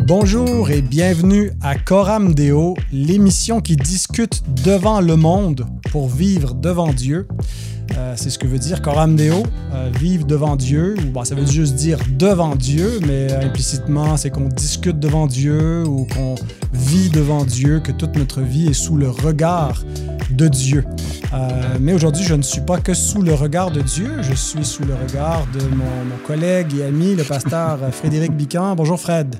Bonjour et bienvenue à Coram Deo, l'émission qui discute devant le monde pour vivre devant Dieu. C'est ce que veut dire Coram Deo, vivre devant Dieu. Ça veut juste dire devant Dieu, mais implicitement, c'est qu'on discute devant Dieu ou qu'on vit devant Dieu, que toute notre vie est sous le regard de Dieu. Mais aujourd'hui, je ne suis pas que sous le regard de Dieu, je suis sous le regard de mon collègue et ami, le pasteur Frédéric Bican. Bonjour Fred.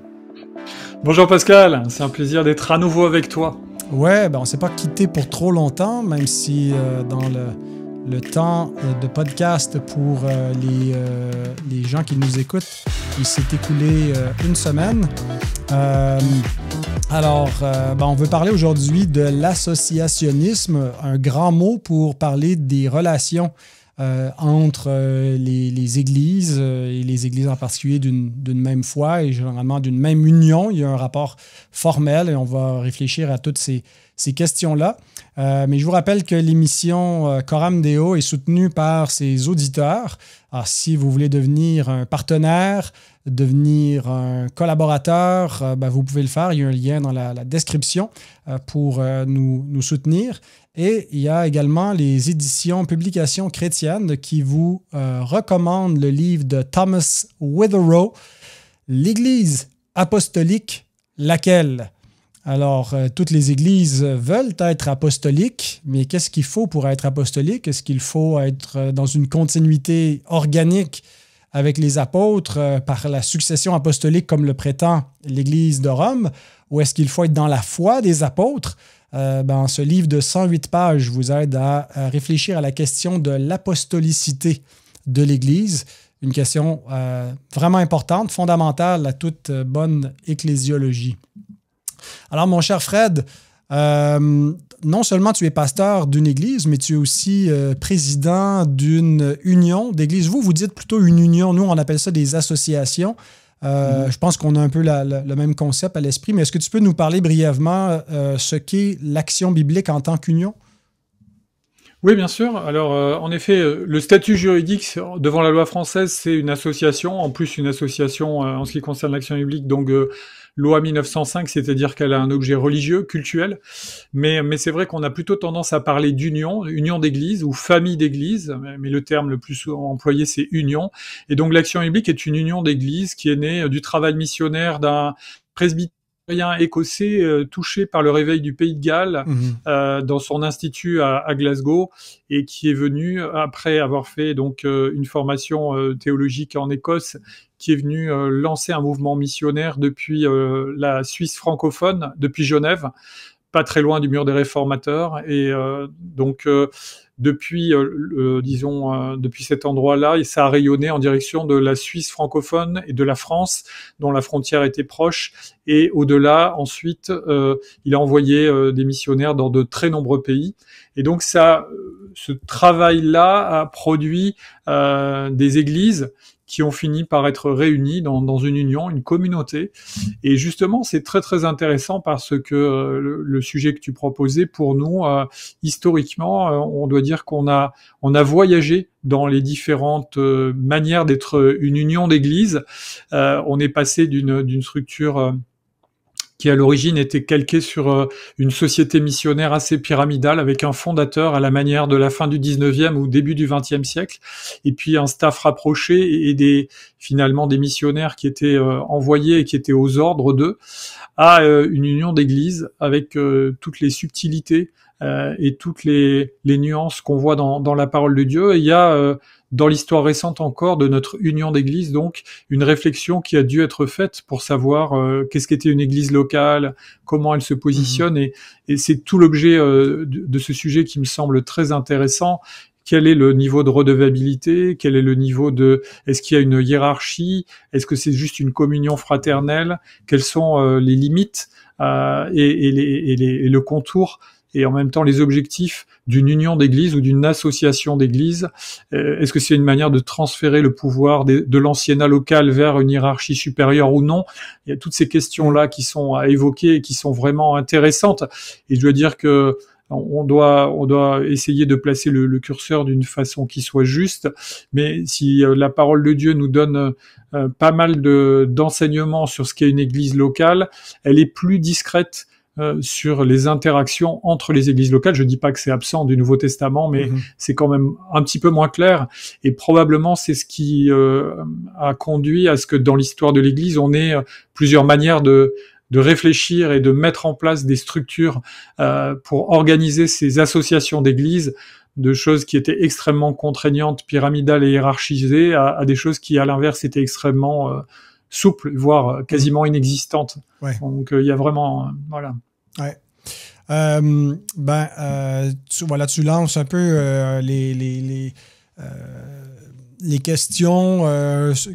Bonjour Pascal, c'est un plaisir d'être à nouveau avec toi. Ouais, on ne s'est pas quitté pour trop longtemps, même si dans le temps de podcast pour les gens qui nous écoutent, il s'est écoulé une semaine. On veut parler aujourd'hui de l'associationnisme, un grand mot pour parler des relations entre les églises et les églises en particulier d'une même foi et généralement d'une même union. Il y a un rapport formel et on va réfléchir à toutes ces questions-là. Mais je vous rappelle que l'émission Coram Deo est soutenue par ses auditeurs. Alors, si vous voulez devenir un partenaire, devenir un collaborateur, vous pouvez le faire. Il y a un lien dans la description pour nous soutenir. Et il y a également les éditions Publications chrétiennes qui vous recommandent le livre de Thomas Witherow, L'Église apostolique, laquelle? Alors, toutes les églises veulent être apostoliques, mais qu'est-ce qu'il faut pour être apostolique? Est-ce qu'il faut être dans une continuité organique avec les apôtres par la succession apostolique comme le prétend l'Église de Rome? Ou est-ce qu'il faut être dans la foi des apôtres? Ce livre de 108 pages vous aide à réfléchir à la question de l'apostolicité de l'Église, une question vraiment importante, fondamentale à toute bonne ecclésiologie. Alors, mon cher Fred, non seulement tu es pasteur d'une église, mais tu es aussi président d'une union d'églises. Vous dites plutôt une union. Nous, on appelle ça des associations. Je pense qu'on a un peu le même concept à l'esprit, mais est-ce que tu peux nous parler brièvement ce qu'est l'action biblique en tant qu'union? Oui, bien sûr. Alors, en effet, le statut juridique devant la loi française, c'est une association, en plus une association en ce qui concerne l'action biblique, donc loi 1905, c'est-à-dire qu'elle a un objet religieux, cultuel, mais c'est vrai qu'on a plutôt tendance à parler d'union, union d'église ou famille d'église, mais le terme le plus souvent employé, c'est union. Et donc l'action biblique est une union d'église qui est née du travail missionnaire d'un presbytère écossais touché par le réveil du Pays de Galles dans son institut à Glasgow et qui est venu après avoir fait donc une formation théologique en Écosse, qui est venu lancer un mouvement missionnaire depuis la Suisse francophone, depuis Genève, pas très loin du mur des réformateurs, et depuis cet endroit-là, et ça a rayonné en direction de la Suisse francophone et de la France, dont la frontière était proche, et au-delà, ensuite, il a envoyé des missionnaires dans de très nombreux pays, et donc ce travail-là a produit des églises qui ont fini par être réunis dans une union, une communauté. Et justement, c'est très très intéressant parce que le sujet que tu proposais, pour nous, historiquement, on doit dire qu'on a voyagé dans les différentes manières d'être une union d'église. On est passé d'une structure qui à l'origine était calquée sur une société missionnaire assez pyramidale avec un fondateur à la manière de la fin du 19e ou début du 20e siècle, et puis un staff rapproché et finalement des missionnaires qui étaient envoyés et qui étaient aux ordres d'eux, à une union d'église avec toutes les subtilités et toutes les nuances qu'on voit dans la parole de Dieu. Et il y a dans l'histoire récente encore de notre union d'église, donc, une réflexion qui a dû être faite pour savoir qu'est-ce qu'était une église locale, comment elle se positionne, et c'est tout l'objet de ce sujet qui me semble très intéressant. Quel est le niveau de redevabilité? Quel est le niveau est-ce qu'il y a une hiérarchie? Est-ce que c'est juste une communion fraternelle? Quelles sont les limites et le contour? Et en même temps les objectifs d'une union d'église ou d'une association d'église. Est-ce que c'est une manière de transférer le pouvoir de l'anciennat local vers une hiérarchie supérieure ou non? Il y a toutes ces questions-là qui sont à évoquer et qui sont vraiment intéressantes. Et je dois dire que on doit essayer de placer le curseur d'une façon qui soit juste. Mais si la parole de Dieu nous donne pas mal d'enseignements sur ce qu'est une église locale, elle est plus discrète sur les interactions entre les églises locales. Je dis pas que c'est absent du Nouveau Testament, mais c'est quand même un petit peu moins clair. Et probablement, c'est ce qui a conduit à ce que dans l'histoire de l'Église, on ait plusieurs manières de réfléchir et de mettre en place des structures pour organiser ces associations d'églises, de choses qui étaient extrêmement contraignantes, pyramidales et hiérarchisées, à des choses qui, à l'inverse, étaient extrêmement souples, voire quasiment inexistantes. Ouais. Donc, il y a vraiment... voilà. Ouais. Tu lances un peu les questions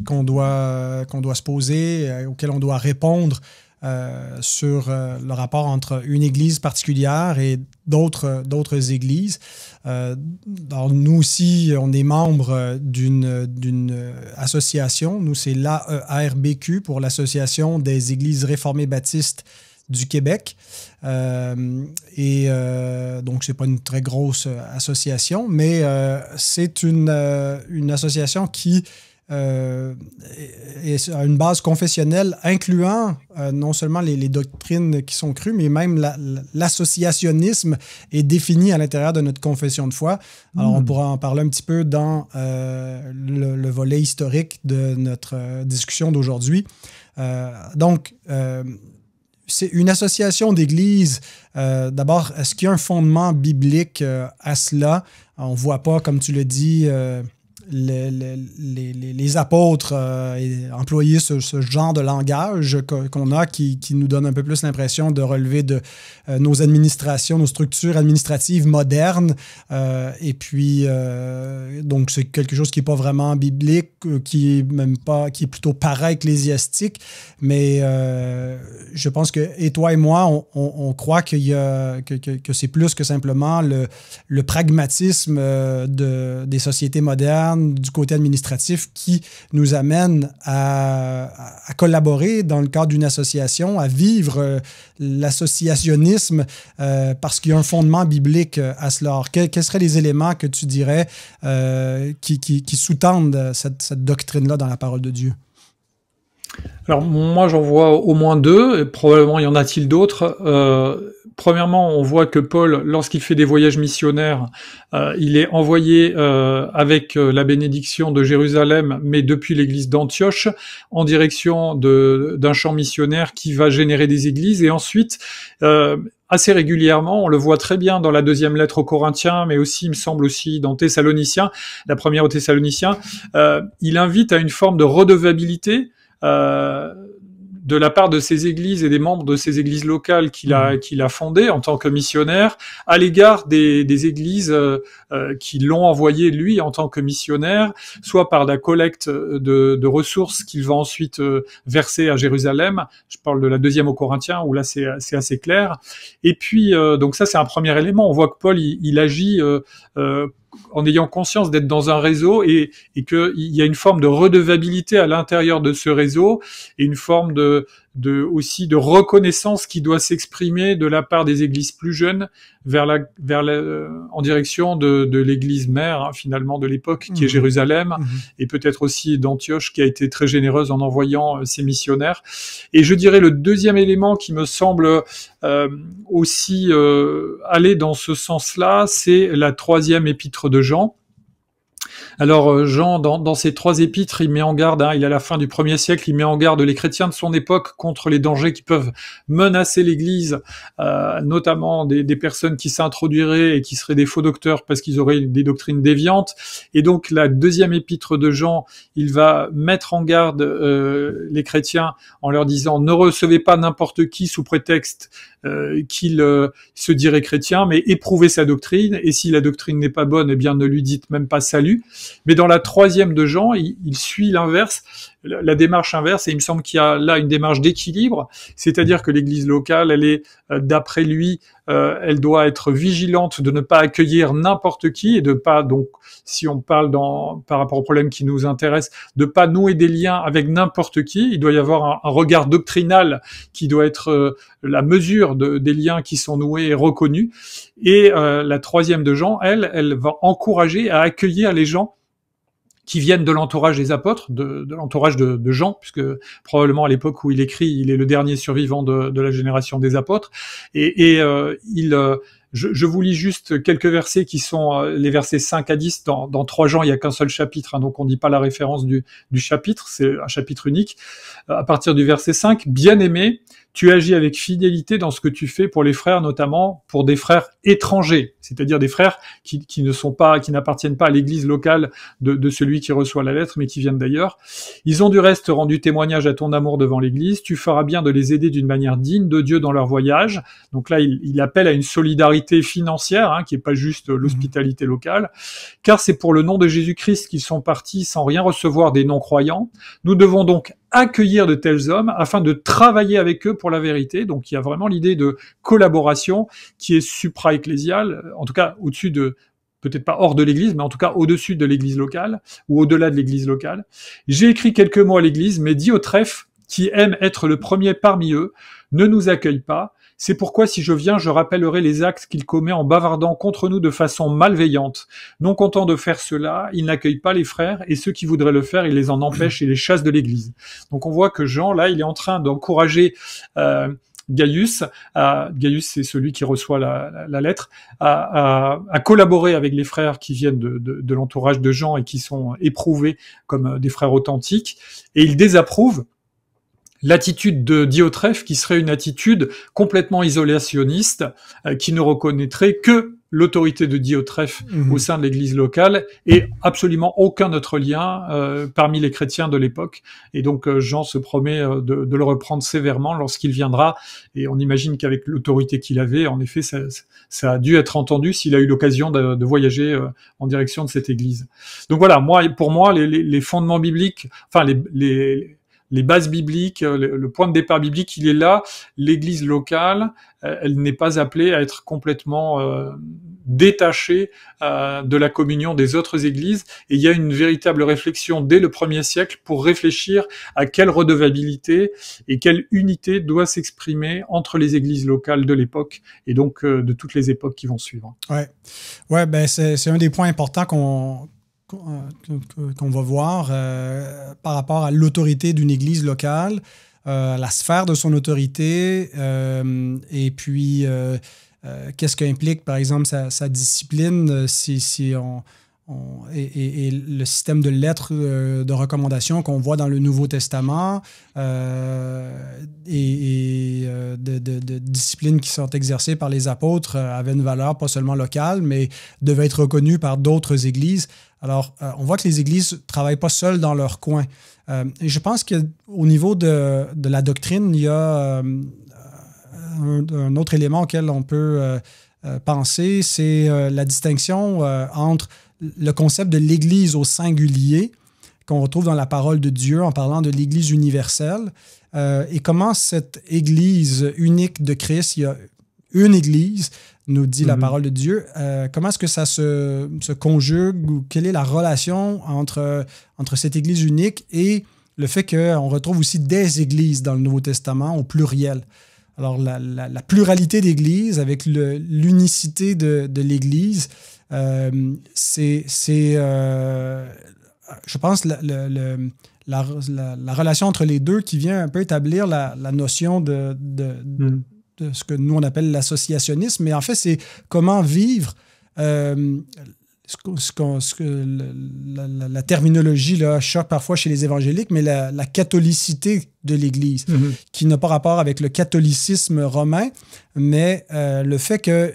qu'on doit se poser, auxquelles on doit répondre sur le rapport entre une église particulière et d'autres églises. Alors nous aussi, on est membre d'une association. Nous, c'est l'ARBQ, pour l'Association des Églises réformées baptistes du Québec. Donc, c'est pas une très grosse association, mais c'est une association qui a une base confessionnelle incluant non seulement les doctrines qui sont crues, mais même l'associationnisme est défini à l'intérieur de notre confession de foi. Alors, on pourra en parler un petit peu dans le volet historique de notre discussion d'aujourd'hui. C'est une association d'églises. D'abord, est-ce qu'il y a un fondement biblique à cela? On ne voit pas, comme tu le dis, les apôtres employer ce genre de langage qu'on a qui nous donne un peu plus l'impression de relever de nos administrations, nos structures administratives modernes. Donc, c'est quelque chose qui n'est pas vraiment biblique, qui est plutôt para-ecclésiastique. Mais je pense que, et toi et moi, on croit que c'est plus que simplement le pragmatisme des sociétés modernes, du côté administratif, qui nous amène à collaborer dans le cadre d'une association, à vivre l'associationnisme parce qu'il y a un fondement biblique à cela. Alors, quels seraient les éléments que tu dirais qui sous-tendent cette doctrine-là dans la parole de Dieu? Alors, moi, j'en vois au moins deux, et probablement y en a-t-il d'autres. Premièrement, on voit que Paul, lorsqu'il fait des voyages missionnaires, il est envoyé avec la bénédiction de Jérusalem, mais depuis l'église d'Antioche, en direction d'un champ missionnaire qui va générer des églises. Et ensuite, assez régulièrement, on le voit très bien dans la deuxième lettre aux Corinthiens, mais aussi, il me semble aussi dans Thessaloniciens, la première aux Thessaloniciens, il invite à une forme de redevabilité de la part de ces églises et des membres de ces églises locales qu'il a fondées en tant que missionnaire, à l'égard des églises qui l'ont envoyé lui en tant que missionnaire, soit par la collecte de ressources qu'il va ensuite verser à Jérusalem. Je parle de la deuxième aux Corinthiens, où là c'est assez clair. Et puis, donc ça c'est un premier élément. On voit que Paul, il agit en ayant conscience d'être dans un réseau et qu'il y a une forme de redevabilité à l'intérieur de ce réseau et une forme aussi de reconnaissance qui doit s'exprimer de la part des églises plus jeunes en direction de l'église mère, hein, finalement, de l'époque, qui est Jérusalem, et peut-être aussi d'Antioche, qui a été très généreuse en envoyant ses missionnaires. Et je dirais le deuxième élément qui me semble aussi aller dans ce sens-là, c'est la troisième épître de Jean. Alors Jean, dans ces trois épîtres, il met en garde, il est à la fin du 1er siècle, il met en garde les chrétiens de son époque contre les dangers qui peuvent menacer l'Église, notamment des personnes qui s'introduiraient et qui seraient des faux docteurs parce qu'ils auraient des doctrines déviantes. Et donc la deuxième épître de Jean, il va mettre en garde les chrétiens en leur disant « Ne recevez pas n'importe qui sous prétexte qu'il se dirait chrétien, mais éprouvez sa doctrine, et si la doctrine n'est pas bonne, eh bien ne lui dites même pas salut. » Mais dans la troisième de Jean, il suit l'inverse, la démarche inverse, et il me semble qu'il y a là une démarche d'équilibre, c'est-à-dire que l'Église locale, elle est, d'après lui, elle doit être vigilante de ne pas accueillir n'importe qui et de pas, donc, si on parle par rapport au problème qui nous intéresse, de pas nouer des liens avec n'importe qui. Il doit y avoir un regard doctrinal qui doit être la mesure des liens qui sont noués et reconnus. Et la troisième de Jean, elle va encourager à accueillir les gens qui viennent de l'entourage des apôtres, de l'entourage de Jean, puisque probablement à l'époque où il écrit, il est le dernier survivant de la génération des apôtres. Je vous lis juste quelques versets qui sont les versets 5 à 10. Dans 3 Jean, il n'y a qu'un seul chapitre, hein, donc on ne dit pas la référence du chapitre, c'est un chapitre unique. À partir du verset 5, « Bien-aimé, tu agis avec fidélité dans ce que tu fais pour les frères, notamment pour des frères étrangers, c'est-à-dire des frères qui n'appartiennent pas à l'église locale de celui qui reçoit la lettre, mais qui viennent d'ailleurs. Ils ont du reste rendu témoignage à ton amour devant l'église. Tu feras bien de les aider d'une manière digne de Dieu dans leur voyage. » Donc là, il appelle à une solidarité financière, hein, qui est pas juste l'hospitalité locale. « Car c'est pour le nom de Jésus-Christ qu'ils sont partis sans rien recevoir des non-croyants. Nous devons donc accueillir de tels hommes afin de travailler avec eux pour la vérité. » Donc il y a vraiment l'idée de collaboration qui est supra-ecclésiale, en tout cas au-dessus de, peut-être pas hors de l'église, mais en tout cas au-dessus de l'église locale, ou au-delà de l'église locale. « J'ai écrit quelques mots à l'église, mais Diotrephe, qui aime être le premier parmi eux, ne nous accueille pas. C'est pourquoi si je viens, je rappellerai les actes qu'il commet en bavardant contre nous de façon malveillante. Non content de faire cela, il n'accueille pas les frères, et ceux qui voudraient le faire, il les en empêche et les chasse de l'église. » Donc on voit que Jean, là, il est en train d'encourager Gaius, c'est celui qui reçoit la lettre, à collaborer avec les frères qui viennent de l'entourage de Jean et qui sont éprouvés comme des frères authentiques, et il désapprouve l'attitude de Diotrephe, qui serait une attitude complètement isolationniste, qui ne reconnaîtrait que l'autorité de Diotrephe au sein de l'église locale et absolument aucun autre lien parmi les chrétiens de l'époque. Et donc Jean se promet de le reprendre sévèrement lorsqu'il viendra, et on imagine qu'avec l'autorité qu'il avait, en effet, ça a dû être entendu s'il a eu l'occasion de voyager en direction de cette église. Donc voilà, pour moi, les fondements bibliques, enfin les bases bibliques, le point de départ biblique, il est là. L'église locale, elle n'est pas appelée à être complètement détachée de la communion des autres églises. Et il y a une véritable réflexion dès le 1er siècle pour réfléchir à quelle redevabilité et quelle unité doit s'exprimer entre les églises locales de l'époque et donc de toutes les époques qui vont suivre. Ouais, ben c'est un des points importants qu'on va voir par rapport à l'autorité d'une église locale, la sphère de son autorité, et puis qu'est-ce qu'implique, par exemple, sa discipline, si on et le système de lettres de recommandation qu'on voit dans le Nouveau Testament, de disciplines qui sont exercées par les apôtres avaient une valeur pas seulement locale, mais devaient être reconnues par d'autres églises. Alors, on voit que les églises ne travaillent pas seules dans leur coin. Et je pense qu'au niveau de la doctrine, il y a un autre élément auquel on peut penser, c'est la distinction entre le concept de l'Église au singulier qu'on retrouve dans la parole de Dieu en parlant de l'Église universelle et comment cette Église unique de Christ, il y a une Église, nous dit la parole de Dieu, comment est-ce que ça se conjugue ou quelle est la relation entre cette Église unique et le fait qu'on retrouve aussi des églises dans le Nouveau Testament au pluriel. Alors, la pluralité d'églises avec l'unicité de l'Église, c'est je pense, la relation entre les deux qui vient un peu établir la notion de ce que nous, on appelle l'associationnisme. Mais en fait, c'est comment vivre la terminologie là, choque parfois chez les évangéliques, mais la catholicité de l'Église, qui n'a pas rapport avec le catholicisme romain, mais le fait qu'il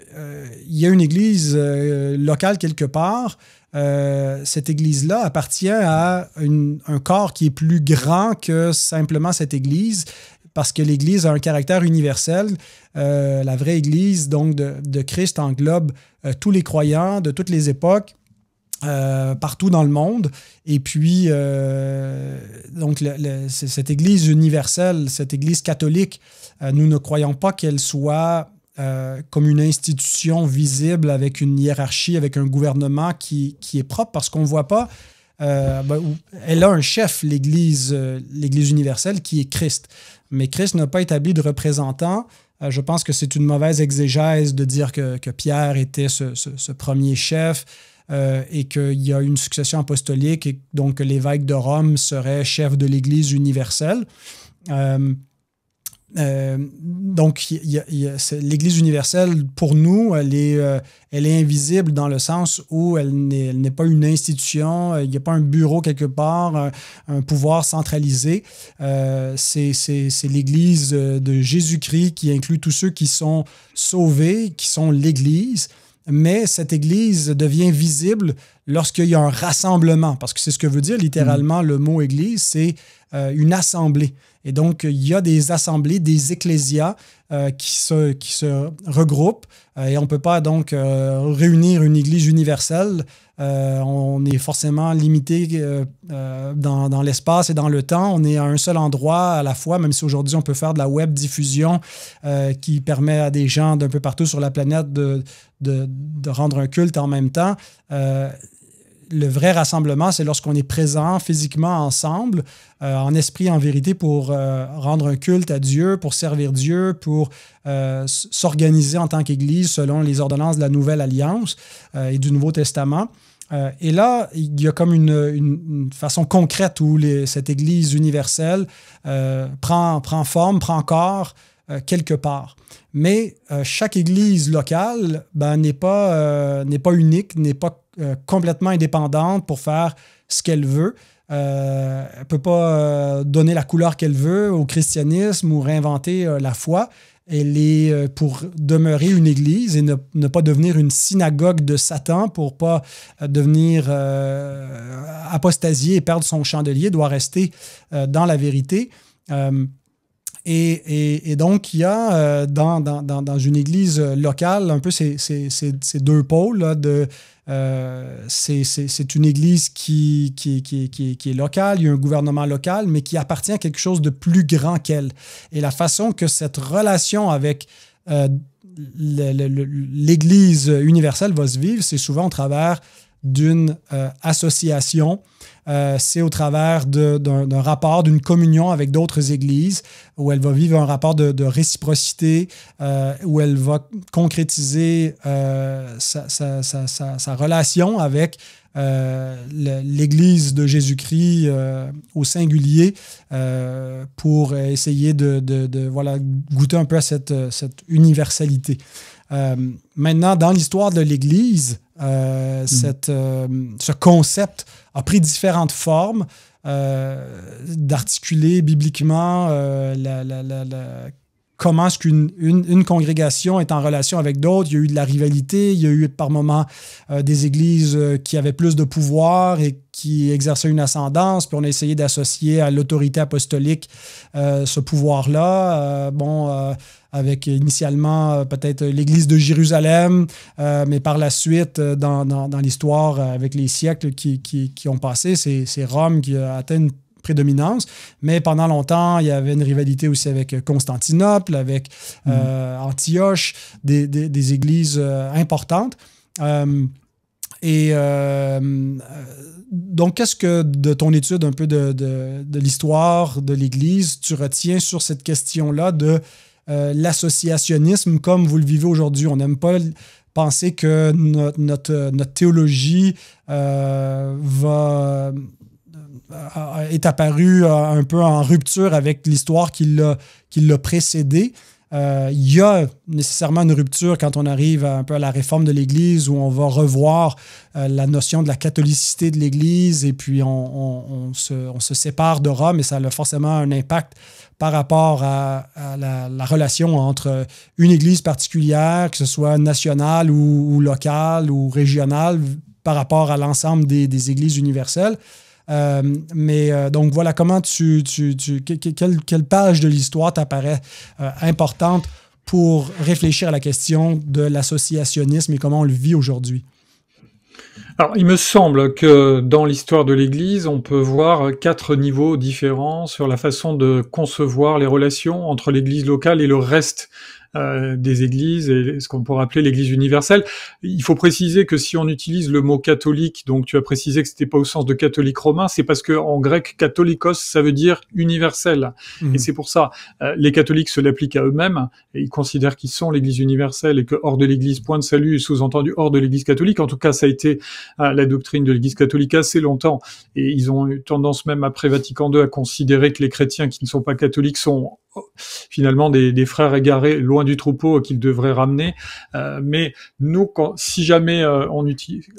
y a une Église locale quelque part, cette Église-là appartient à un corps qui est plus grand que simplement cette Église, parce que l'Église a un caractère universel. La vraie Église donc de Christ englobe tous les croyants de toutes les époques, partout dans le monde. Et puis, donc, cette Église universelle, cette Église catholique, nous ne croyons pas qu'elle soit comme une institution visible avec une hiérarchie, avec un gouvernement qui est propre parce qu'on ne voit pas. Elle a un chef, l'Église universelle, qui est Christ. Mais Christ n'a pas établi de représentant. Je pense que c'est une mauvaise exégèse de dire que Pierre était ce premier chef et qu'il y a une succession apostolique et donc que l'évêque de Rome serait chef de l'Église universelle. Donc, l'Église universelle, pour nous, elle est invisible dans le sens où elle n'est pas une institution, il n'y a pas un bureau quelque part, un pouvoir centralisé. C'est l'Église de Jésus-Christ qui inclut tous ceux qui sont sauvés, qui sont l'Église. Mais cette Église devient visible lorsqu'il y a un rassemblement, parce que c'est ce que veut dire littéralement le mot Église, c'est une assemblée. Et donc, il y a des assemblées, des ecclésias qui se regroupent et on ne peut pas donc réunir une Église universelle. On est forcément limité dans l'espace et dans le temps. On est à un seul endroit à la fois, même si aujourd'hui on peut faire de la web diffusion qui permet à des gens d'un peu partout sur la planète de rendre un culte en même temps. Le vrai rassemblement, c'est lorsqu'on est présent physiquement ensemble, en esprit, en vérité, pour rendre un culte à Dieu, pour servir Dieu, pour s'organiser en tant qu'Église selon les ordonnances de la Nouvelle Alliance et du Nouveau Testament. Et là, il y a comme une façon concrète où cette Église universelle prend forme, prend corps quelque part. Mais chaque Église locale n'est pas unique, n'est pas complètement indépendante pour faire ce qu'elle veut. Elle ne peut pas donner la couleur qu'elle veut au christianisme ou réinventer la foi. Elle est pour demeurer une église et ne pas devenir une synagogue de Satan, pour ne pas devenir apostasier et perdre son chandelier, doit rester dans la vérité. Et donc, il y a dans une église locale un peu ces deux pôles là, c'est une église qui est locale, il y a un gouvernement local, mais qui appartient à quelque chose de plus grand qu'elle. Et la façon que cette relation avec l'Église universelle va se vivre, c'est souvent au travers d'une association. C'est au travers d'un rapport, d'une communion avec d'autres églises, où elle va vivre un rapport de réciprocité, où elle va concrétiser sa relation avec l'Église de Jésus-Christ au singulier pour essayer de goûter un peu à cette universalité. Maintenant, dans l'histoire de l'Église, ce concept a pris différentes formes d'articuler bibliquement comment est-ce qu'une congrégation est en relation avec d'autres. Il y a eu de la rivalité, il y a eu par moments des églises qui avaient plus de pouvoir et qui exerçaient une ascendance, puis on a essayé d'associer à l'autorité apostolique ce pouvoir-là. Avec initialement peut-être l'Église de Jérusalem, mais par la suite, dans l'histoire, avec les siècles qui ont passé, c'est Rome qui a atteint une prédominance. Mais pendant longtemps, il y avait une rivalité aussi avec Constantinople, avec Antioche, des églises importantes. Donc, qu'est-ce que de ton étude un peu de l'histoire de l'Église, tu retiens sur cette question-là de l'associationnisme comme vous le vivez aujourd'hui? On n'aime pas penser que notre théologie est apparue un peu en rupture avec l'histoire qui l'a précédée. Il y a nécessairement une rupture quand on arrive un peu à la réforme de l'Église, où on va revoir la notion de la catholicité de l'Église, et puis on se sépare de Rome, et ça a forcément un impact par rapport à la relation entre une Église particulière, que ce soit nationale ou locale ou régionale, par rapport à l'ensemble des Églises universelles. Donc voilà, comment quelle page de l'histoire t'apparaît importante pour réfléchir à la question de l'associationnisme et comment on le vit aujourd'hui? Alors, il me semble que dans l'histoire de l'Église, on peut voir 4 niveaux différents sur la façon de concevoir les relations entre l'Église locale et le reste des églises et ce qu'on pourrait appeler l'Église universelle. Il faut préciser que si on utilise le mot catholique, donc tu as précisé que c'était pas au sens de catholique romain, c'est parce que en grec katholikos ça veut dire universel, et c'est pour ça les catholiques se l'appliquent à eux-mêmes et ils considèrent qu'ils sont l'Église universelle et que hors de l'Église point de salut, sous-entendu hors de l'Église catholique. En tout cas, ça a été la doctrine de l'Église catholique assez longtemps, et ils ont eu tendance même après Vatican II à considérer que les chrétiens qui ne sont pas catholiques sont finalement des frères égarés loin du troupeau qu'ils devraient ramener. Mais nous, si jamais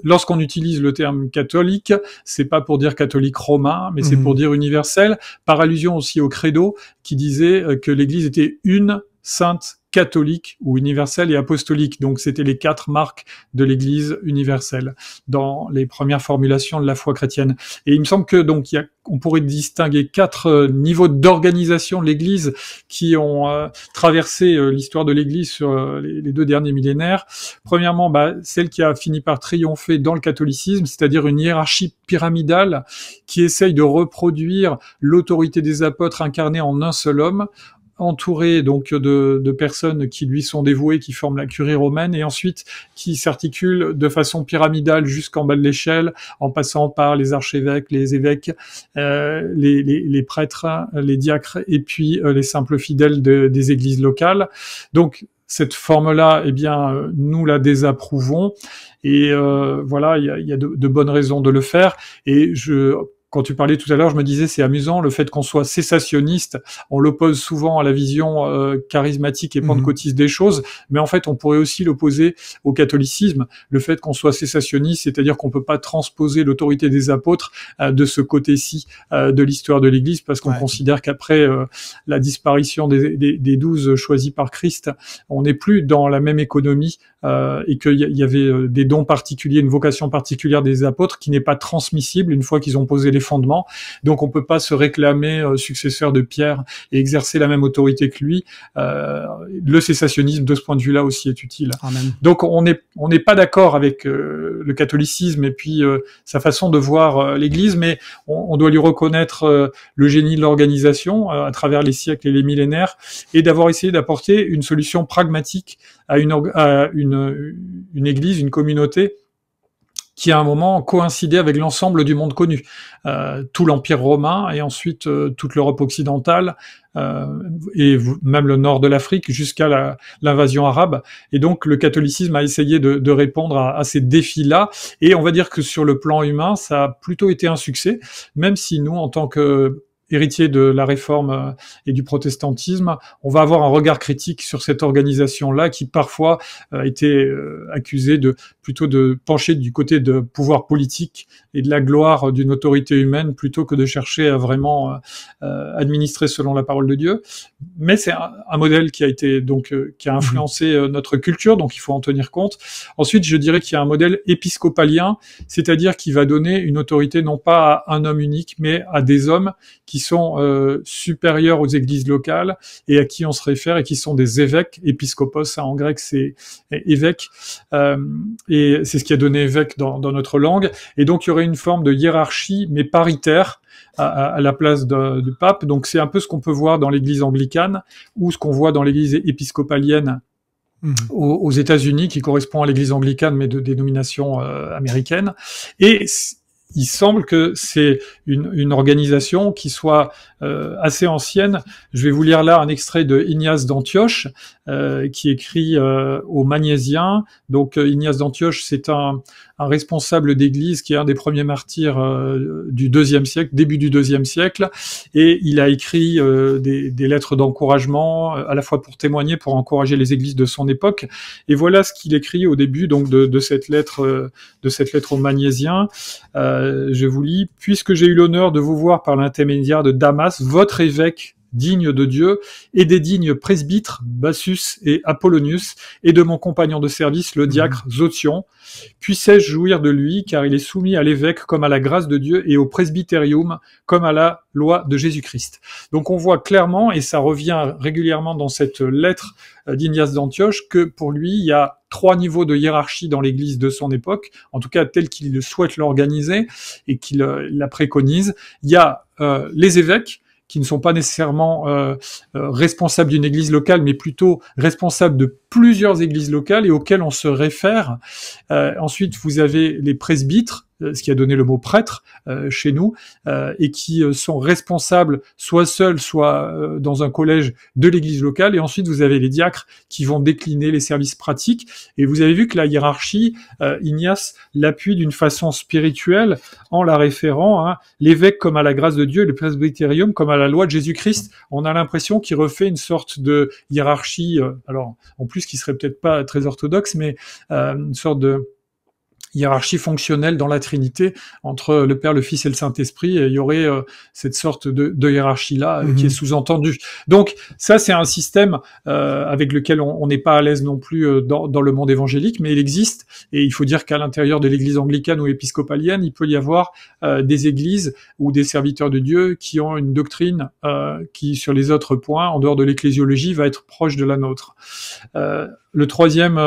lorsqu'on utilise le terme catholique, c'est pas pour dire catholique romain, mais c'est pour dire universel, par allusion aussi au credo qui disait que l'Église était une, sainte, catholique ou universelle et apostolique. Donc c'était les 4 marques de l'Église universelle dans les premières formulations de la foi chrétienne. Et il me semble que donc on pourrait distinguer 4 niveaux d'organisation de l'Église qui ont traversé l'histoire de l'Église sur les 2 derniers millénaires. Premièrement, celle qui a fini par triompher dans le catholicisme, c'est-à-dire une hiérarchie pyramidale qui essaye de reproduire l'autorité des apôtres incarnée en un seul homme, entouré donc de personnes qui lui sont dévouées, qui forment la curie romaine, et ensuite qui s'articulent de façon pyramidale jusqu'en bas de l'échelle, en passant par les archevêques, les évêques, les prêtres, les diacres, et puis les simples fidèles des églises locales. Donc cette forme-là, eh bien, nous la désapprouvons, et voilà, il y a de bonnes raisons de le faire. Et quand tu parlais tout à l'heure, je me disais, c'est amusant, le fait qu'on soit cessationniste, on l'oppose souvent à la vision charismatique et pentecôtiste des choses, mais en fait, on pourrait aussi l'opposer au catholicisme, le fait qu'on soit cessationniste, c'est-à-dire qu'on peut pas transposer l'autorité des apôtres de ce côté-ci de l'histoire de l'Église, parce qu'on considère qu'après la disparition des 12 choisis par Christ, on n'est plus dans la même économie, et qu'il y avait des dons particuliers, une vocation particulière des apôtres qui n'est pas transmissible une fois qu'ils ont posé les fondements. Donc on peut pas se réclamer successeur de Pierre et exercer la même autorité que lui. Le cessationnisme de ce point de vue-là aussi est utile. Amen. Donc on n'est pas d'accord avec le catholicisme et puis sa façon de voir l'Église, mais on doit lui reconnaître le génie de l'organisation à travers les siècles et les millénaires, et d'avoir essayé d'apporter une solution pragmatique à une Église, une communauté qui à un moment coïncidait avec l'ensemble du monde connu, tout l'Empire romain et ensuite toute l'Europe occidentale et même le nord de l'Afrique jusqu'à l'invasion arabe. Et donc le catholicisme a essayé de répondre à ces défis-là, et on va dire que sur le plan humain, ça a plutôt été un succès, même si nous, en tant que héritier de la réforme et du protestantisme, on va avoir un regard critique sur cette organisation-là qui parfois a été accusée plutôt de pencher du côté de pouvoir politique et de la gloire d'une autorité humaine plutôt que de chercher à vraiment administrer selon la parole de Dieu. Mais c'est un modèle qui a été qui a influencé notre culture, donc il faut en tenir compte. Ensuite, je dirais qu'il y a un modèle épiscopalien, c'est-à-dire qui va donner une autorité non pas à un homme unique, mais à des hommes qui sont supérieurs aux églises locales et à qui on se réfère et qui sont des évêques, épiscopos, en grec c'est évêque, et c'est ce qui a donné évêque dans notre langue. Et donc il y aurait une forme de hiérarchie, mais paritaire, à la place du pape. Donc c'est un peu ce qu'on peut voir dans l'église anglicane ou ce qu'on voit dans l'église épiscopalienne aux États-Unis, qui correspond à l'église anglicane mais de dénomination américaine. Et il semble que c'est une organisation qui soit assez ancienne. Je vais vous lire là un extrait de Ignace d'Antioche, qui écrit aux Magnésiens. Donc Ignace d'Antioche, c'est un responsable d'église qui est un des premiers martyrs du IIe siècle, début du IIe siècle, et il a écrit des lettres d'encouragement, à la fois pour témoigner, pour encourager les églises de son époque. Et voilà ce qu'il écrit au début donc de cette lettre aux Magnésiens. Je vous lis: puisque j'ai eu l'honneur de vous voir par l'intermédiaire de Damas, votre évêque digne de Dieu, et des dignes presbytres, Bassus et Apollonius, et de mon compagnon de service, le diacre Zotion, puissais-je jouir de lui, car il est soumis à l'évêque comme à la grâce de Dieu, et au presbyterium comme à la loi de Jésus-Christ. Donc on voit clairement, et ça revient régulièrement dans cette lettre d'Ignace d'Antioche, que pour lui, il y a 3 niveaux de hiérarchie dans l'Église de son époque, en tout cas tel qu'il souhaite l'organiser et qu'il la préconise. Il y a les évêques, qui ne sont pas nécessairement responsables d'une église locale, mais plutôt responsables de plusieurs églises locales et auxquelles on se réfère. Ensuite, vous avez les presbytres, ce qui a donné le mot prêtre chez nous, et qui sont responsables soit seuls, soit dans un collège de l'église locale. Et ensuite, vous avez les diacres qui vont décliner les services pratiques. Et vous avez vu que la hiérarchie, Ignace l'appuie d'une façon spirituelle en la référant à l'évêque comme à la grâce de Dieu et le presbytérium comme à la loi de Jésus-Christ. On a l'impression qu'il refait une sorte de hiérarchie, alors en plus qui serait peut-être pas très orthodoxe, mais une sorte de hiérarchie fonctionnelle dans la Trinité entre le Père, le Fils et le Saint-Esprit, et il y aurait cette sorte de hiérarchie-là qui est sous-entendue. Donc ça, c'est un système avec lequel on n'est pas à l'aise non plus dans le monde évangélique, mais il existe, et il faut dire qu'à l'intérieur de l'église anglicane ou épiscopalienne, il peut y avoir des églises ou des serviteurs de Dieu qui ont une doctrine qui, sur les autres points, en dehors de l'ecclésiologie, va être proche de la nôtre. Le troisième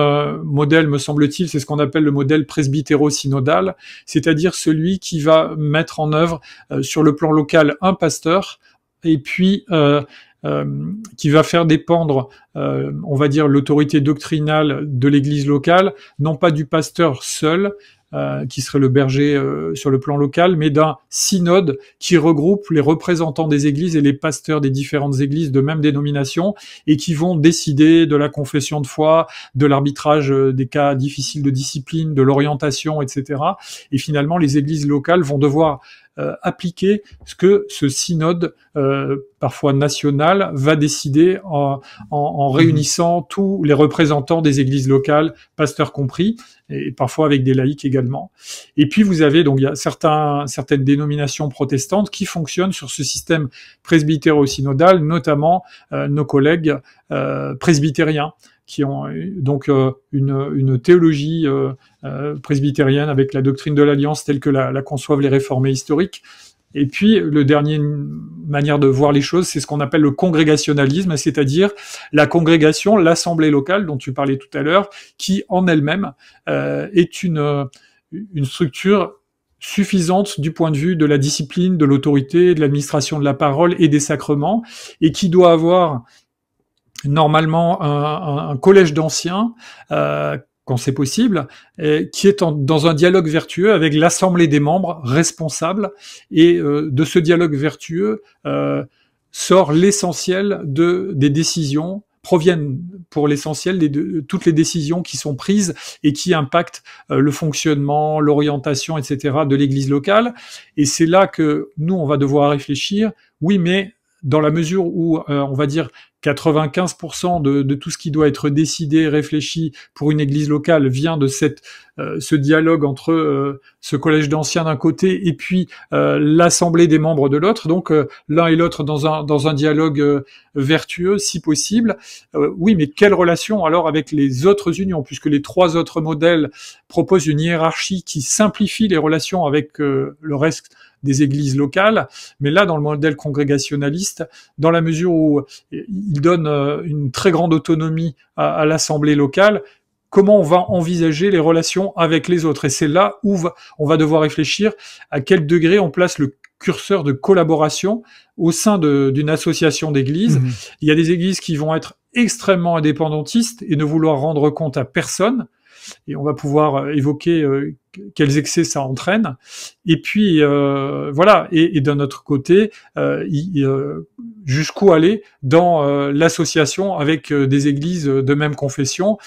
modèle, me semble-t-il, c'est ce qu'on appelle le modèle presbytéro-synodal, c'est-à-dire celui qui va mettre en œuvre sur le plan local un pasteur et puis qui va faire dépendre, on va dire, l'autorité doctrinale de l'église locale, non pas du pasteur seul, qui serait le berger sur le plan local, mais d'un synode qui regroupe les représentants des églises et les pasteurs des différentes églises de même dénomination et qui vont décider de la confession de foi, de l'arbitrage des cas difficiles de discipline, de l'orientation, etc. Et finalement, les églises locales vont devoir appliquer ce que ce synode, parfois national, va décider en réunissant tous les représentants des églises locales, pasteurs compris, et parfois avec des laïcs également. Et puis vous avez donc il y a certaines dénominations protestantes qui fonctionnent sur ce système presbytéro-synodal, notamment nos collègues presbytériens, qui ont donc une théologie presbytérienne avec la doctrine de l'Alliance telle que la conçoivent les réformés historiques. Et puis, le dernier manière de voir les choses, c'est ce qu'on appelle le congrégationalisme, c'est-à-dire la congrégation, l'assemblée locale dont tu parlais tout à l'heure, qui en elle-même est une structure suffisante du point de vue de la discipline, de l'autorité, de l'administration de la parole et des sacrements, et qui doit avoir normalement un collège d'anciens, quand c'est possible, qui est dans un dialogue vertueux avec l'assemblée des membres responsables, et de ce dialogue vertueux sort l'essentiel des décisions, proviennent pour l'essentiel de toutes les décisions qui sont prises et qui impactent le fonctionnement, l'orientation, etc. de l'église locale. Et c'est là que nous, on va devoir réfléchir, oui, mais dans la mesure où, on va dire, 95% de tout ce qui doit être décidé, réfléchi pour une église locale vient de ce dialogue entre ce collège d'anciens d'un côté et puis l'assemblée des membres de l'autre, donc l'un et l'autre dans un dialogue vertueux si possible. Oui, mais quelle relation alors avec les autres unions, puisque les trois autres modèles proposent une hiérarchie qui simplifie les relations avec le reste des églises locales, mais là, dans le modèle congrégationaliste, dans la mesure où il donne une très grande autonomie à l'assemblée locale, comment on va envisager les relations avec les autres? Et c'est là où on va devoir réfléchir à quel degré on place le curseur de collaboration au sein d'une association d'églises. Il y a des églises qui vont être extrêmement indépendantistes et ne vouloir rendre compte à personne, et on va pouvoir évoquer quels excès ça entraîne. Et puis voilà. Et d'un autre côté, jusqu'où aller dans l'association avec des églises de même confession.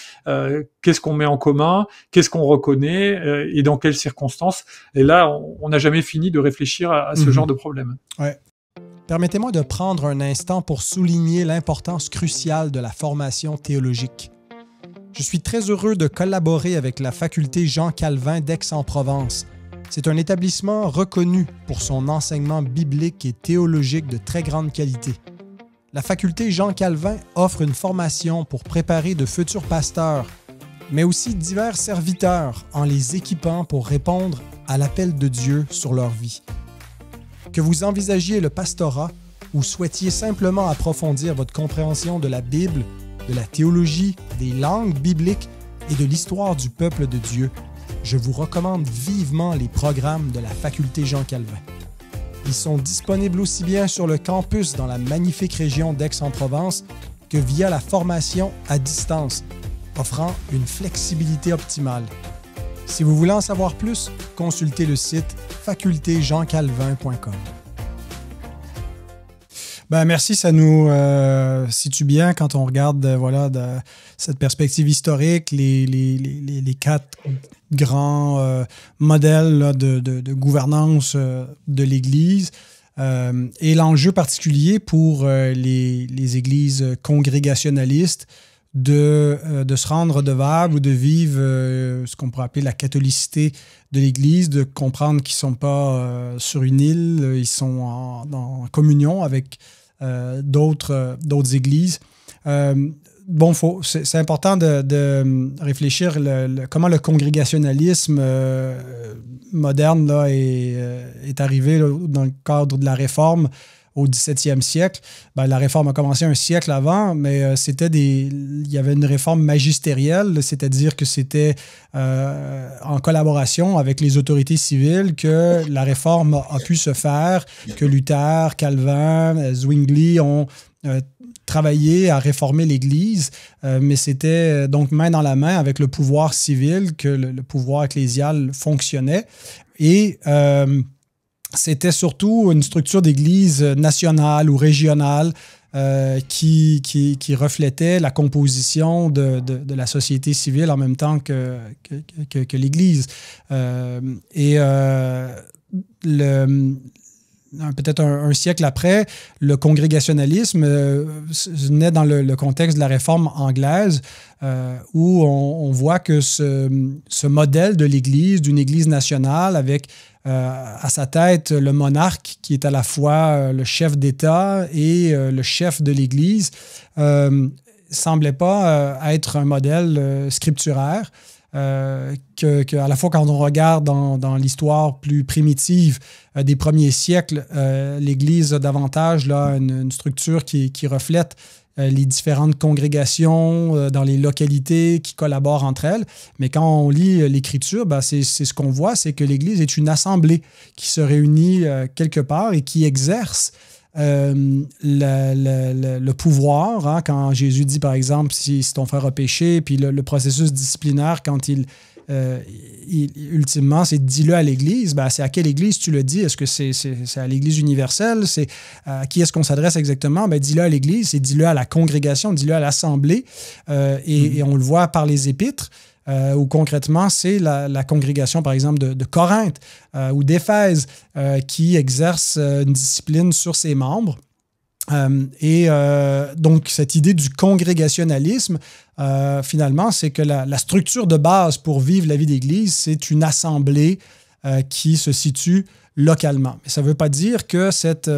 Qu'est-ce qu'on met en commun? Qu'est-ce qu'on reconnaît? Et dans quelles circonstances? Et là, on n'a jamais fini de réfléchir à ce genre de problème. Ouais. Permettez-moi de prendre un instant pour souligner l'importance cruciale de la formation théologique. Je suis très heureux de collaborer avec la faculté Jean Calvin d'Aix-en-Provence. C'est un établissement reconnu pour son enseignement biblique et théologique de très grande qualité. La faculté Jean Calvin offre une formation pour préparer de futurs pasteurs, mais aussi divers serviteurs en les équipant pour répondre à l'appel de Dieu sur leur vie. Que vous envisagiez le pastorat ou souhaitiez simplement approfondir votre compréhension de la Bible, de la théologie, des langues bibliques et de l'histoire du peuple de Dieu, je vous recommande vivement les programmes de la faculté Jean Calvin. Ils sont disponibles aussi bien sur le campus dans la magnifique région d'Aix-en-Provence que via la formation à distance, offrant une flexibilité optimale. Si vous voulez en savoir plus, consultez le site facultéjeancalvin.com. Merci, ça nous situe bien quand on regarde de cette perspective historique, les quatre grands modèles là, de gouvernance de l'Église et l'enjeu particulier pour les églises congrégationalistes de se rendre redevable ou de vivre ce qu'on pourrait appeler la catholicité de l'Église, de comprendre qu'ils ne sont pas sur une île, ils sont en communion avec d'autres églises. C'est important de réfléchir comment le congrégationalisme moderne là, est arrivé là, dans le cadre de la Réforme au 17e siècle. La Réforme a commencé un siècle avant, mais il y avait une réforme magistérielle, c'est-à-dire que c'était en collaboration avec les autorités civiles que la Réforme a pu se faire, que Luther, Calvin, Zwingli ont travaillé à réformer l'Église, mais c'était donc main dans la main avec le pouvoir civil que le pouvoir ecclésial fonctionnait. Et c'était surtout une structure d'église nationale ou régionale qui reflétait la composition de la société civile en même temps que l'Église. Peut-être un siècle après, le congrégationalisme naît dans le contexte de la réforme anglaise où on voit que ce modèle de l'Église, d'une Église nationale avec à sa tête le monarque qui est à la fois le chef d'État et le chef de l'Église, semblait pas être un modèle scripturaire. À la fois quand on regarde dans l'histoire plus primitive des premiers siècles, l'Église a davantage là, une structure qui reflète les différentes congrégations dans les localités qui collaborent entre elles. Mais quand on lit l'Écriture, c'est ce qu'on voit, c'est que l'Église est une assemblée qui se réunit quelque part et qui exerce le pouvoir. Hein, quand Jésus dit, par exemple, si ton frère a péché, puis le processus disciplinaire, quand ultimement, c'est dis-le à l'Église. C'est à quelle Église tu le dis? Est-ce que c'est à l'Église universelle? C'est à qui est-ce qu'on s'adresse exactement? Dis-le à l'Église, c'est dis-le à la congrégation, dis-le à l'assemblée. Et on le voit par les épîtres, où concrètement, c'est la congrégation, par exemple, de Corinthe ou d'Éphèse qui exerce une discipline sur ses membres. Donc, cette idée du congrégationalisme, finalement, c'est que la structure de base pour vivre la vie d'Église, c'est une assemblée qui se situe localement. Mais ça ne veut pas dire que cette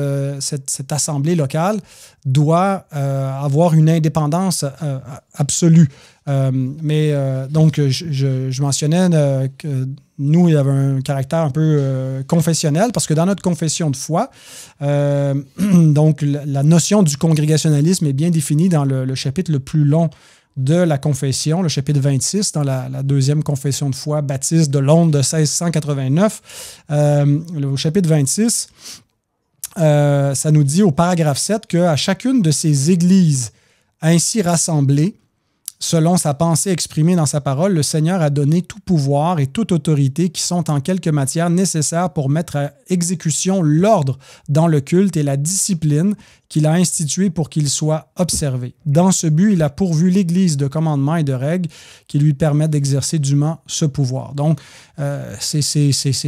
assemblée locale doit avoir une indépendance absolue. Donc, je mentionnais que nous, il y avait un caractère un peu confessionnel parce que dans notre confession de foi, donc la notion du congrégationalisme est bien définie dans le chapitre le plus long de la confession, le chapitre 26, dans la deuxième confession de foi baptiste de Londres de 1689. Au chapitre 26, ça nous dit au paragraphe 7 qu'à chacune de ces églises ainsi rassemblées, selon sa pensée exprimée dans sa parole, le Seigneur a donné tout pouvoir et toute autorité qui sont en quelque matière nécessaires pour mettre à exécution l'ordre dans le culte et la discipline qu'il a instituée pour qu'il soit observé. Dans ce but, il a pourvu l'Église de commandements et de règles qui lui permettent d'exercer dûment ce pouvoir. Donc, c'est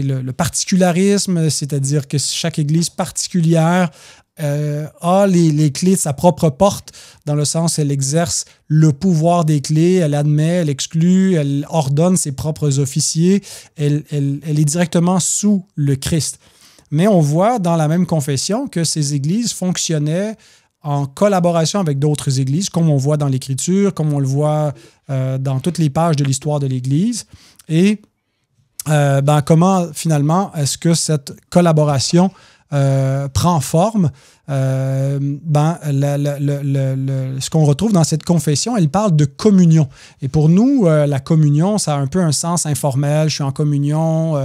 le particularisme, c'est-à-dire que chaque Église particulière a les clés de sa propre porte, dans le sens elle exerce le pouvoir des clés, elle admet, elle exclut, elle ordonne ses propres officiers, elle est directement sous le Christ. Mais on voit dans la même confession que ces églises fonctionnaient en collaboration avec d'autres églises, comme on voit dans l'Écriture, comme on le voit dans toutes les pages de l'histoire de l'Église. Et comment finalement est-ce que cette collaboration prend forme, ce qu'on retrouve dans cette confession, elle parle de communion. Et pour nous, la communion, ça a un peu un sens informel. Je suis en communion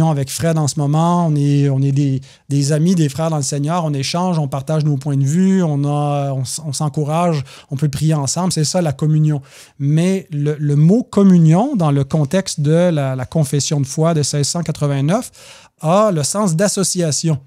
avec Fred en ce moment. On est des amis, des frères dans le Seigneur. On échange, on partage nos points de vue, on s'encourage, on peut prier ensemble. C'est ça la communion. Mais le mot communion, dans le contexte de la confession de foi de 1689, a le sens d'association.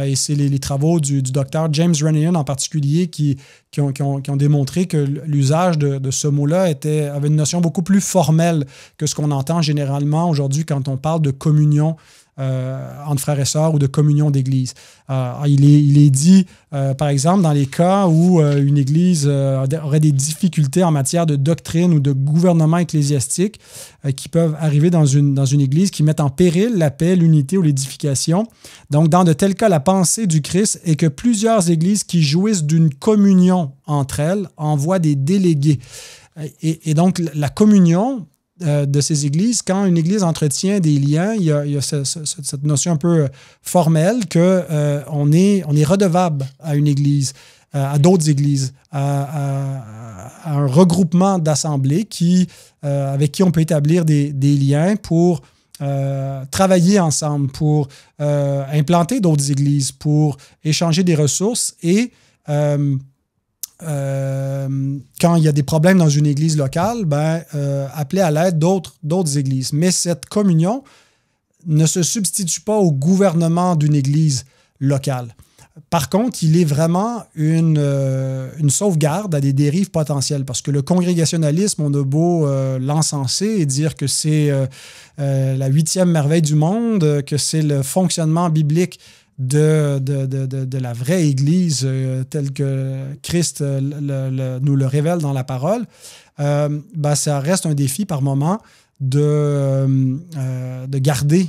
Et c'est les travaux du docteur James Renihan en particulier qui ont démontré que l'usage de ce mot-là avait une notion beaucoup plus formelle que ce qu'on entend généralement aujourd'hui quand on parle de communion entre frères et sœurs ou de communion d'église. Il est dit, par exemple, dans les cas où une église aurait des difficultés en matière de doctrine ou de gouvernement ecclésiastique qui peuvent arriver dans une église qui mettent en péril la paix, l'unité ou l'édification. Donc, dans de tels cas, la pensée du Christ est que plusieurs églises qui jouissent d'une communion entre elles envoient des délégués. Et donc, la communion de ces églises, quand une église entretient des liens, il y a cette notion un peu formelle qu'on est redevable à une église, à d'autres églises, à un regroupement d'assemblées avec qui on peut établir des liens pour travailler ensemble, pour implanter d'autres églises, pour échanger des ressources et quand il y a des problèmes dans une église locale, appeler à l'aide d'autres églises. Mais cette communion ne se substitue pas au gouvernement d'une église locale. Par contre, il est vraiment une sauvegarde à des dérives potentielles parce que le congrégationalisme, on a beau l'encenser et dire que c'est la 8e merveille du monde, que c'est le fonctionnement biblique de la vraie Église telle que Christ nous le révèle dans la parole, ça reste un défi par moment de garder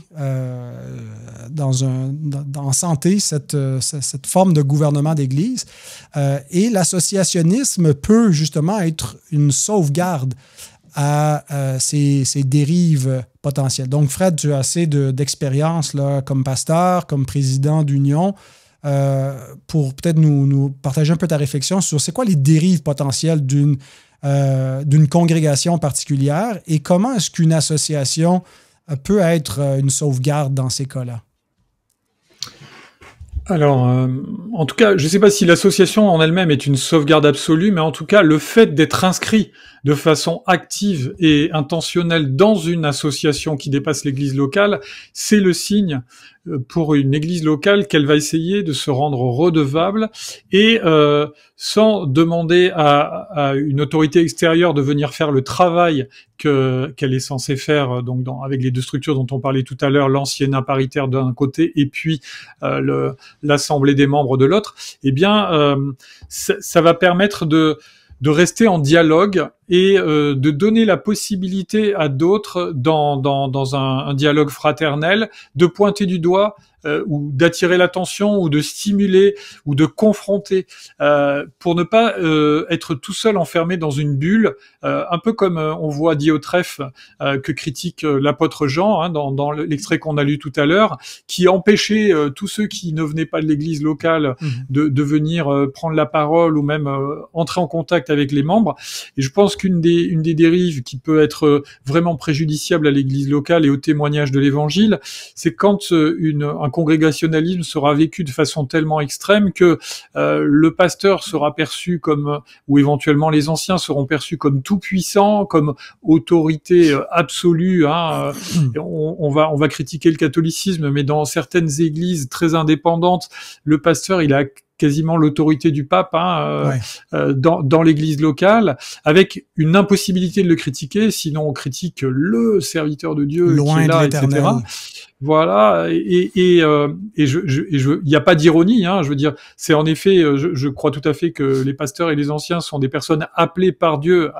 en santé cette forme de gouvernement d'Église. Et l'associationnisme peut justement être une sauvegarde à ces dérives potentielles. Donc, Fred, tu as assez d'expérience là, comme pasteur, comme président d'Union, pour peut-être nous partager un peu ta réflexion sur c'est quoi les dérives potentielles d'une congrégation particulière et comment est-ce qu'une association peut être une sauvegarde dans ces cas-là? Alors, en tout cas, je ne sais pas si l'association en elle-même est une sauvegarde absolue, mais en tout cas, le fait d'être inscrit de façon active et intentionnelle dans une association qui dépasse l'église locale, c'est le signe pour une église locale qu'elle va essayer de se rendre redevable et sans demander à une autorité extérieure de venir faire le travail qu'elle est censée faire donc avec les deux structures dont on parlait tout à l'heure, l'anciennat paritaire d'un côté et puis l'assemblée des membres de l'autre, eh bien ça va permettre de rester en dialogue et de donner la possibilité à d'autres dans un dialogue fraternel de pointer du doigt ou d'attirer l'attention ou de stimuler ou de confronter pour ne pas être tout seul enfermé dans une bulle, un peu comme on voit Diotrephe que critique l'apôtre Jean dans l'extrait qu'on a lu tout à l'heure, qui empêchait tous ceux qui ne venaient pas de l'église locale de venir prendre la parole ou même entrer en contact avec les membres. Et je pense qu'une des dérives qui peut être vraiment préjudiciable à l'église locale et au témoignage de l'évangile, c'est quand un congrégationalisme sera vécu de façon tellement extrême que le pasteur sera perçu comme, ou éventuellement les anciens seront perçus comme tout puissants, comme autorité absolue. On va critiquer le catholicisme, mais dans certaines églises très indépendantes, le pasteur il a quasiment l'autorité du pape dans l'église locale, avec une impossibilité de le critiquer, sinon on critique le serviteur de Dieu loin qui est là, de l'éternel. etc. Voilà, il y a pas d'ironie, je veux dire, c'est en effet, je crois tout à fait que les pasteurs et les anciens sont des personnes appelées par Dieu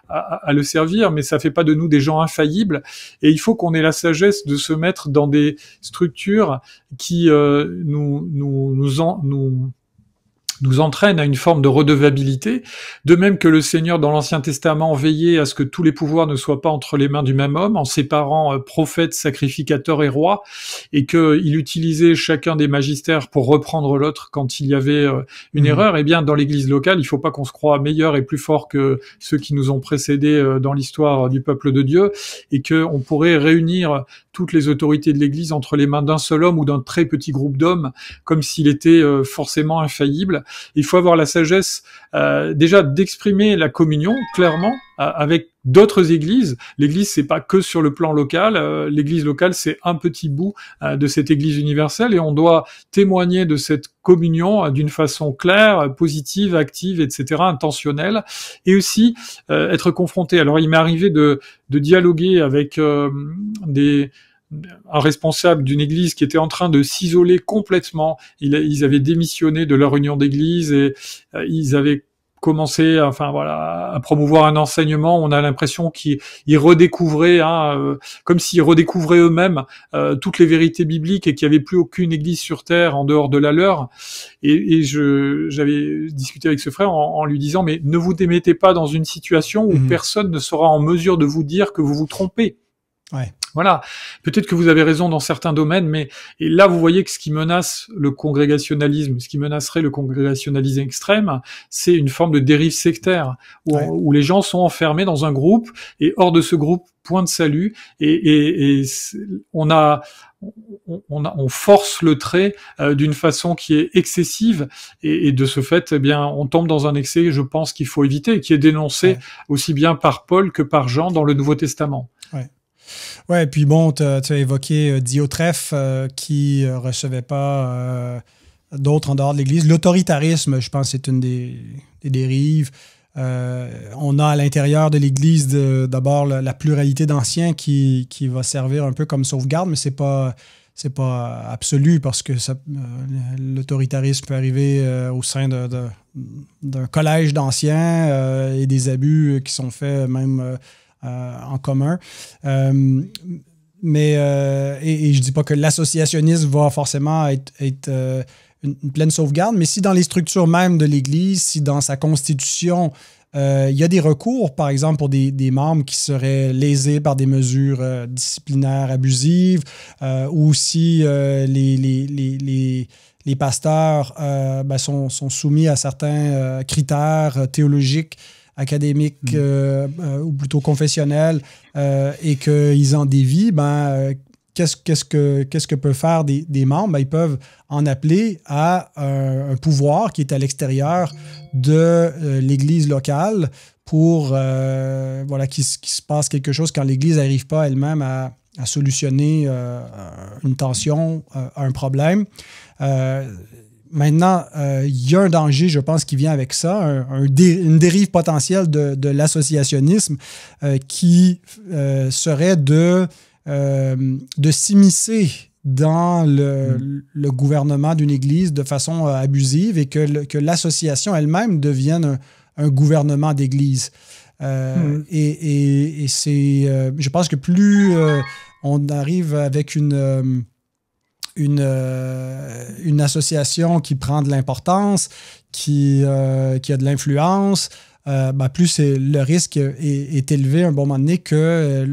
à le servir, mais ça fait pas de nous des gens infaillibles, et il faut qu'on ait la sagesse de se mettre dans des structures qui nous nous entraîne à une forme de redevabilité, de même que le Seigneur dans l'Ancien Testament veillait à ce que tous les pouvoirs ne soient pas entre les mains du même homme, en séparant prophètes, sacrificateurs et rois, et qu'il utilisait chacun des magistères pour reprendre l'autre quand il y avait une erreur. Eh bien, dans l'Église locale, il ne faut pas qu'on se croie meilleur et plus fort que ceux qui nous ont précédés dans l'histoire du peuple de Dieu, et qu'on pourrait réunir toutes les autorités de l'Église entre les mains d'un seul homme ou d'un très petit groupe d'hommes, comme s'il était forcément infaillible. Il faut avoir la sagesse déjà d'exprimer la communion clairement avec d'autres églises. L'église, c'est pas que sur le plan local. L'église locale, c'est un petit bout de cette église universelle, et on doit témoigner de cette communion d'une façon claire, positive, active, etc., intentionnelle, et aussi être confronté. Alors, il m'est arrivé de dialoguer avec un responsable d'une église qui était en train de s'isoler complètement. Ils avaient démissionné de leur union d'église et ils avaient commencé, à promouvoir un enseignement. On a l'impression qu'ils redécouvraient, comme s'ils redécouvraient eux-mêmes toutes les vérités bibliques, et qu'il n'y avait plus aucune église sur terre en dehors de la leur. Et j'avais discuté avec ce frère en lui disant, mais ne vous démettez pas dans une situation où personne ne sera en mesure de vous dire que vous vous trompez. Ouais. Voilà. Peut-être que vous avez raison dans certains domaines, mais et là, vous voyez que ce qui menace le congrégationalisme, ce qui menacerait le congrégationalisme extrême, c'est une forme de dérive sectaire, où les gens sont enfermés dans un groupe, et hors de ce groupe, point de salut, et on force le trait d'une façon qui est excessive, et de ce fait, eh bien, on tombe dans un excès, je pense, qu'il faut éviter, et qui est dénoncé aussi bien par Paul que par Jean dans le Nouveau Testament. Ouais, puis bon, tu as évoqué Diotrephe qui recevait pas d'autres en dehors de l'Église. L'autoritarisme, je pense, c'est une des dérives. On a à l'intérieur de l'Église d'abord la pluralité d'anciens qui va servir un peu comme sauvegarde, mais c'est pas absolu, parce que l'autoritarisme peut arriver au sein d'un collège d'anciens et des abus qui sont faits même en commun. Mais je dis pas que l'associationnisme va forcément être une pleine sauvegarde, mais si dans les structures même de l'Église, si dans sa constitution, il y a des recours, par exemple, pour des membres qui seraient lésés par des mesures disciplinaires abusives, ou si les pasteurs sont soumis à certains critères théologiques, académiques ou plutôt confessionnels, et qu'ils en dévient, qu'est-ce que peuvent faire des membres? Ils peuvent en appeler à un pouvoir qui est à l'extérieur de l'Église locale pour qu'il se passe quelque chose quand l'Église n'arrive pas elle-même à solutionner une tension, un problème. Maintenant, il y a un danger, je pense, qui vient avec ça, une dérive potentielle de l'associationnisme qui serait de s'immiscer dans le gouvernement d'une église de façon abusive, et que l'association elle-même devienne un gouvernement d'église. Et c'est, je pense que plus on arrive avec une association qui prend de l'importance, qui a de l'influence, plus le risque est élevé à un bon moment donné que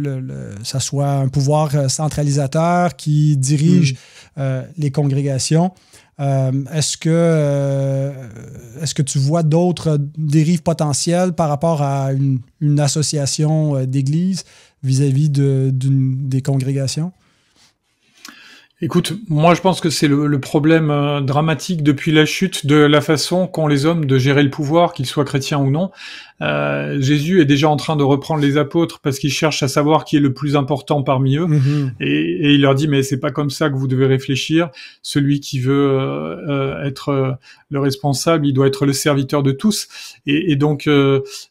ça soit un pouvoir centralisateur qui dirige les congrégations. Est-ce que tu vois d'autres dérives potentielles par rapport à une association d'église vis-à-vis des congrégations? Écoute, moi je pense que c'est le problème dramatique depuis la chute de la façon qu'ont les hommes de gérer le pouvoir, qu'ils soient chrétiens ou non. Jésus est déjà en train de reprendre les apôtres parce qu'il cherche à savoir qui est le plus important parmi eux. Et il leur dit, mais c'est pas comme ça que vous devez réfléchir. Celui qui veut être le responsable, il doit être le serviteur de tous. Et donc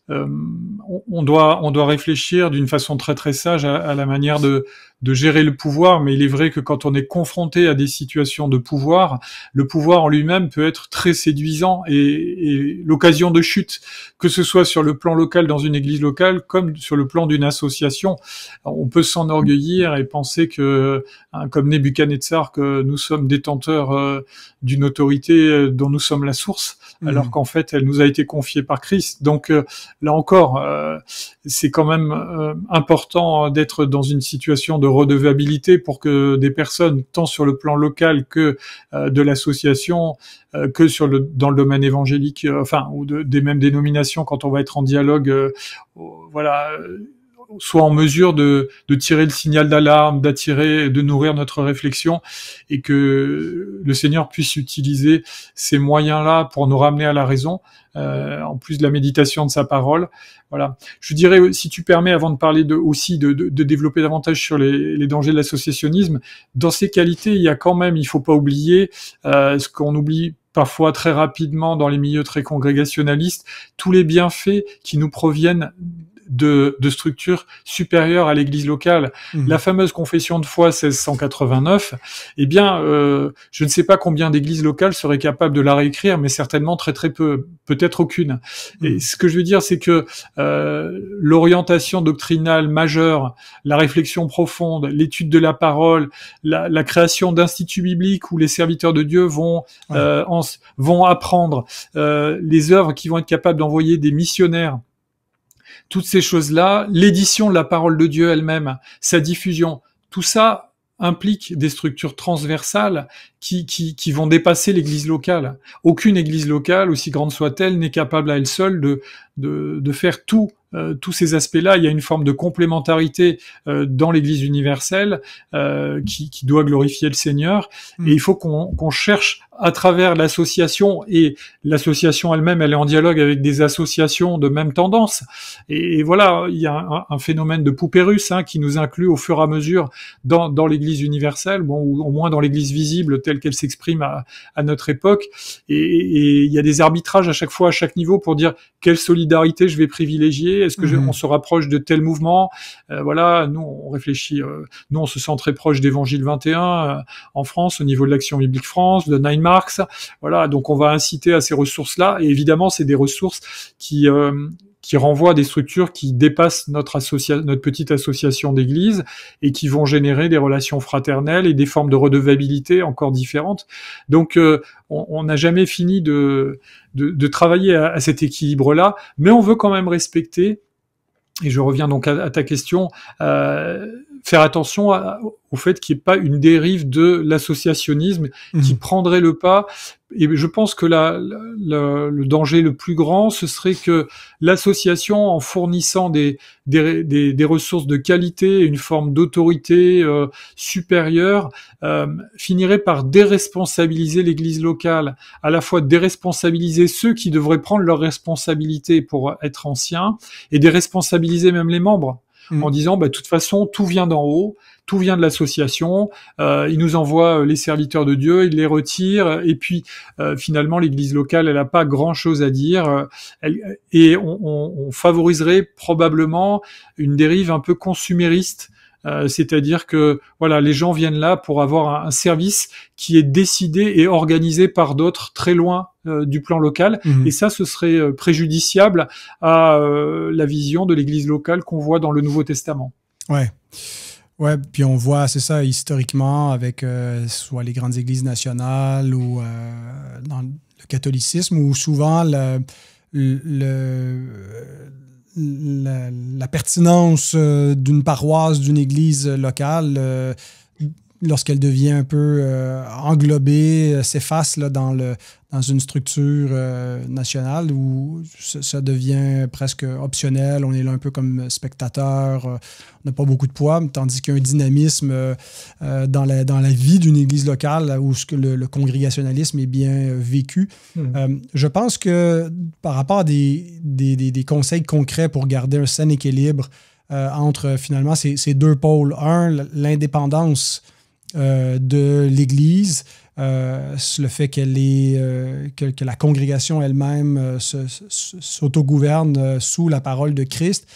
on doit réfléchir d'une façon très très sage à la manière de gérer le pouvoir, mais il est vrai que quand on est confronté à des situations de pouvoir, le pouvoir en lui-même peut être très séduisant et l'occasion de chute, que ce soit sur sur le plan local dans une église locale comme sur le plan d'une association. Alors, on peut s'enorgueillir et penser que, comme Nebuchadnezzar, que nous sommes détenteurs d'une autorité dont nous sommes la source, alors qu'en fait, elle nous a été confiée par Christ. Donc là encore, c'est quand même important d'être dans une situation de redevabilité pour que des personnes, tant sur le plan local que de l'association, que dans le domaine évangélique, ou des mêmes dénominations, quand on va être en dialogue, soit en mesure de tirer le signal d'alarme, de nourrir notre réflexion, et que le Seigneur puisse utiliser ces moyens-là pour nous ramener à la raison, en plus de la méditation de sa parole. Voilà. Je dirais, si tu permets, avant de parler de développer davantage sur les dangers de l'associationnisme, dans ces qualités, il y a quand même, il faut pas oublier, ce qu'on oublie parfois très rapidement dans les milieux très congrégationalistes, tous les bienfaits qui nous proviennent de structures supérieures à l'église locale. La fameuse confession de foi 1689, eh bien, je ne sais pas combien d'églises locales seraient capables de la réécrire, mais certainement très très peu, peut-être aucune. Et ce que je veux dire, c'est que l'orientation doctrinale majeure, la réflexion profonde, l'étude de la parole, la création d'instituts bibliques où les serviteurs de Dieu vont apprendre, les œuvres qui vont être capables d'envoyer des missionnaires, toutes ces choses-là, l'édition de la parole de Dieu elle-même, sa diffusion, tout ça implique des structures transversales qui vont dépasser l'église locale. Aucune église locale, aussi grande soit-elle, n'est capable à elle seule de faire tous ces aspects-là. Il y a une forme de complémentarité dans l'Église universelle qui doit glorifier le Seigneur. Et il faut qu'on cherche à travers l'association, et l'association elle-même, elle est en dialogue avec des associations de même tendance. Et voilà, il y a un phénomène de poupée russe qui nous inclut au fur et à mesure dans l'Église universelle, ou au moins dans l'Église visible telle qu'elle s'exprime à notre époque. Et il y a des arbitrages à chaque fois, à chaque niveau, pour dire quelle solidarité je vais privilégier. Est-ce que on se rapproche de tel mouvement? Nous on réfléchit, nous on se sent très proche d'Évangile 21 en France, au niveau de l'Action biblique France, de Nine Marks. Voilà, donc on va inciter à ces ressources-là. Et évidemment, c'est des ressources qui renvoient à des structures qui dépassent notre petite association d'église et qui vont générer des relations fraternelles et des formes de redevabilité encore différentes. Donc, on n'a jamais fini de travailler à cet équilibre-là, mais on veut quand même respecter, et je reviens donc à ta question, faire attention au fait qu'il n'y ait pas une dérive de l'associationnisme qui prendrait le pas. Et je pense que le danger le plus grand, ce serait que l'association, en fournissant des ressources de qualité, une forme d'autorité supérieure, finirait par déresponsabiliser l'Église locale, à la fois déresponsabiliser ceux qui devraient prendre leurs responsabilités pour être anciens, et déresponsabiliser même les membres, en disant, de toute façon, tout vient d'en haut, tout vient de l'association, ils nous envoient les serviteurs de Dieu, ils les retirent, et puis finalement l'Église locale, elle n'a pas grand-chose à dire, et on favoriserait probablement une dérive un peu consumériste, c'est-à-dire que les gens viennent là pour avoir un service qui est décidé et organisé par d'autres très loin du plan local, et ça, ce serait préjudiciable à la vision de l'Église locale qu'on voit dans le Nouveau Testament. Ouais, puis on voit, c'est ça, historiquement, avec soit les grandes églises nationales ou dans le catholicisme, où souvent la pertinence d'une paroisse, d'une église locale, lorsqu'elle devient un peu englobée, s'efface là, dans une structure nationale où ça devient presque optionnel. On est là un peu comme spectateur, on n'a pas beaucoup de poids, tandis qu'il y a un dynamisme dans la vie d'une église locale où le congrégationalisme est bien vécu. Je pense que par rapport à des conseils concrets pour garder un sain équilibre entre finalement ces deux pôles, l'indépendance de l'Église, le fait que la congrégation elle-même s'autogouverne sous la parole de Christ,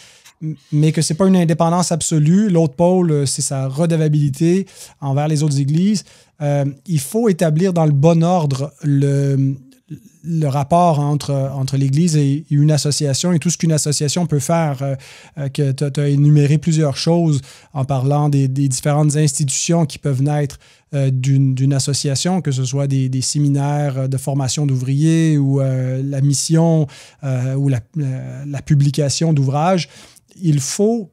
mais que ce n'est pas une indépendance absolue. L'autre pôle, c'est sa redevabilité envers les autres églises. Il faut établir dans le bon ordre le rapport entre l'Église et une association et tout ce qu'une association peut faire. Que tu as énuméré plusieurs choses en parlant des différentes institutions qui peuvent naître d'une association, que ce soit des séminaires de formation d'ouvriers ou la mission ou la publication d'ouvrages. Il faut,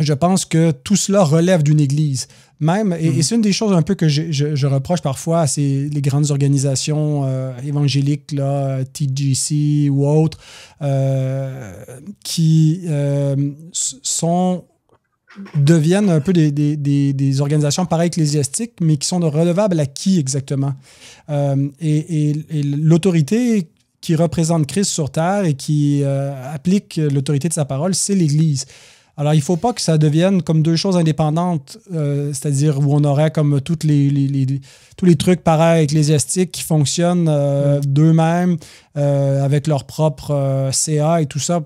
je pense que tout cela relève d'une Église. Même, et c'est une des choses un peu que je reproche parfois à les grandes organisations évangéliques, là, TGC ou autres, qui deviennent un peu des organisations para-ecclésiastiques, mais qui sont redevables à qui exactement? Et l'autorité qui représente Christ sur terre et qui applique l'autorité de sa parole, c'est l'Église. Alors, il ne faut pas que ça devienne comme deux choses indépendantes, c'est-à-dire où on aurait comme tous les trucs para-ecclésiastiques qui fonctionnent d'eux-mêmes avec leur propre CA et tout ça.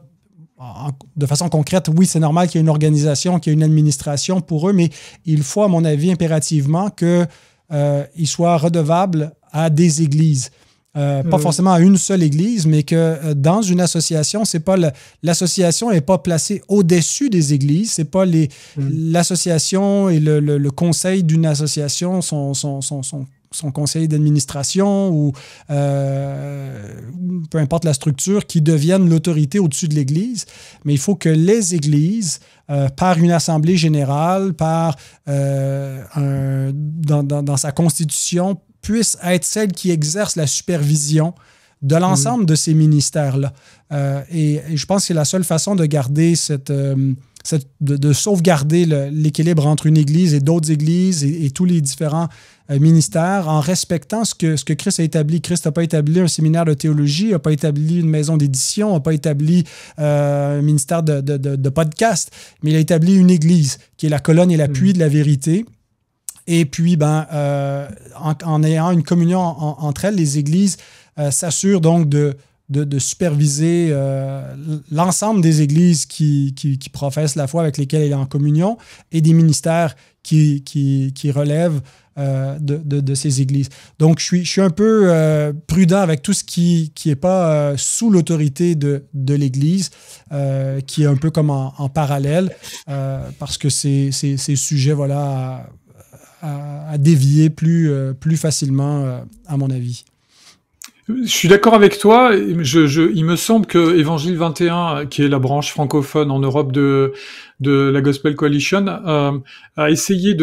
De façon concrète, oui, c'est normal qu'il y ait une organisation, qu'il y ait une administration pour eux, mais il faut, à mon avis, impérativement qu'ils soient redevables à des églises. Pas forcément à une seule église, mais que dans une association, c'est pas l'association n'est pas placée au-dessus des églises. C'est pas l'association et le conseil d'une association, son conseil d'administration ou peu importe la structure, qui deviennent l'autorité au-dessus de l'Église. Mais il faut que les églises, par une assemblée générale, dans sa constitution, puissent être celles qui exercent la supervision de l'ensemble de ces ministères-là. Et je pense que c'est la seule façon de garder de sauvegarder l'équilibre entre une église et d'autres églises et tous les différents ministères en respectant ce que Christ a établi. Christ n'a pas établi un séminaire de théologie, n'a pas établi une maison d'édition, n'a pas établi un ministère de podcast, mais il a établi une église qui est la colonne et l'appui de la vérité. Et puis, en ayant une communion entre elles, les églises s'assurent donc de superviser l'ensemble des églises qui professent la foi avec lesquelles elle est en communion et des ministères qui relèvent de ces églises. Donc, je suis un peu prudent avec tout ce qui n'est pas sous l'autorité de l'Église, qui est un peu comme en parallèle, parce que c'est sujet, voilà, à dévier plus facilement, à mon avis. Je suis d'accord avec toi. Il me semble que Évangile 21, qui est la branche francophone en Europe de la Gospel Coalition, a essayé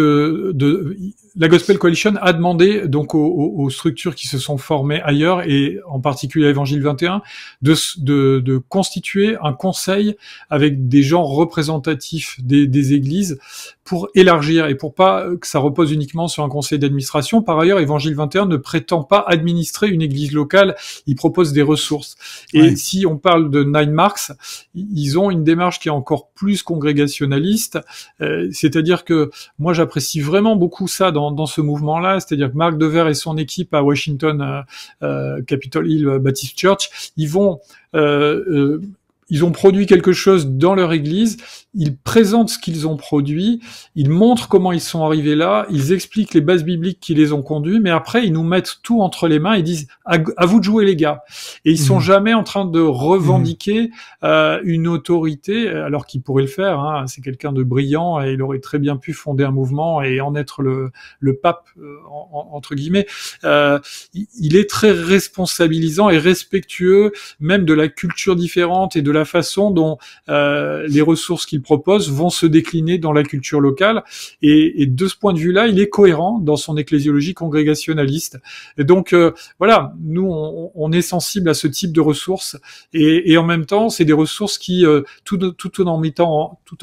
la Gospel Coalition a demandé donc aux structures qui se sont formées ailleurs, et en particulier à Évangile 21, de constituer un conseil avec des gens représentatifs des églises pour élargir et pour pas que ça repose uniquement sur un conseil d'administration. Par ailleurs, Évangile 21 ne prétend pas administrer une église locale, il propose des ressources. Et si on parle de Nine Marks, ils ont une démarche qui est encore plus congrégationnaliste, c'est-à-dire que moi j'apprécie vraiment beaucoup ça dans ce mouvement-là, c'est-à-dire que Mark Dever et son équipe à Washington, Capitol Hill Baptist Church, ils ont produit quelque chose dans leur église, ils présentent ce qu'ils ont produit, ils montrent comment ils sont arrivés là, ils expliquent les bases bibliques qui les ont conduits, mais après ils nous mettent tout entre les mains, ils disent à vous de jouer les gars. Et ils sont jamais en train de revendiquer une autorité, alors qu'ils pourraient le faire, hein. C'est quelqu'un de brillant et il aurait très bien pu fonder un mouvement et en être le pape, entre guillemets. Il est très responsabilisant et respectueux même de la culture différente et de la façon dont les ressources qu'il propose vont se décliner dans la culture locale, et de ce point de vue-là, il est cohérent dans son ecclésiologie congrégationaliste. Et donc voilà, nous on est sensible à ce type de ressources, et en même temps, c'est des ressources qui tout en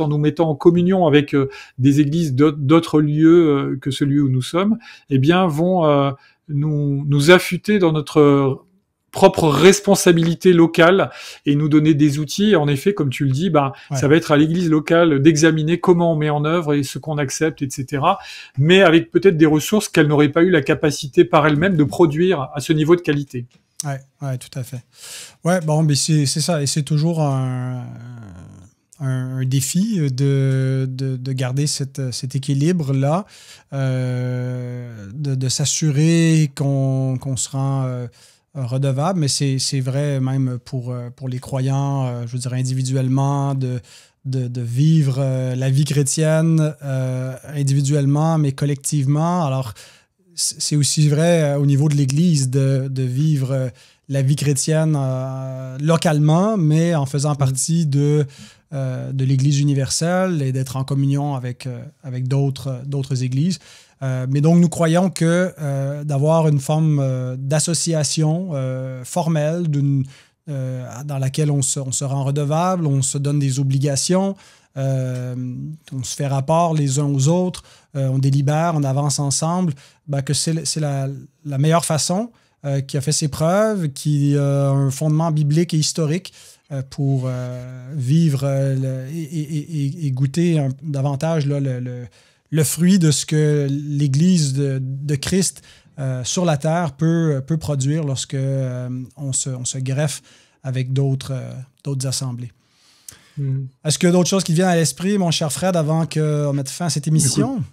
nous mettant en communion avec des églises d'autres lieux que celui où nous sommes, eh bien vont nous affûter dans notre propre responsabilité locale et nous donner des outils. En effet, comme tu le dis, ça va être à l'église locale d'examiner comment on met en œuvre et ce qu'on accepte, etc. Mais avec peut-être des ressources qu'elle n'aurait pas eu la capacité par elle-même de produire à ce niveau de qualité. Ouais, tout à fait. Ouais, bon, mais c'est ça, et c'est toujours un défi de garder cet équilibre-là, de s'assurer qu'on se rend redevable, mais c'est vrai même pour les croyants, je veux dire individuellement, de vivre la vie chrétienne individuellement, mais collectivement. Alors, c'est aussi vrai au niveau de l'Église de vivre la vie chrétienne localement, mais en faisant partie de l'Église universelle et d'être en communion avec d'autres églises. Mais donc, nous croyons que d'avoir une forme d'association formelle dans laquelle on se rend redevable, on se donne des obligations, on se fait rapport les uns aux autres, on délibère, on avance ensemble, ben que c'est la meilleure façon qui a fait ses preuves, qui a un fondement biblique et historique pour vivre et goûter davantage là, le fruit de ce que l'Église de Christ sur la terre peut produire lorsque on se greffe avec d'autres assemblées. Est-ce qu'il y a d'autres choses qui viennent à l'esprit, mon cher Fred, avant qu'on mette fin à cette émission? Écoute,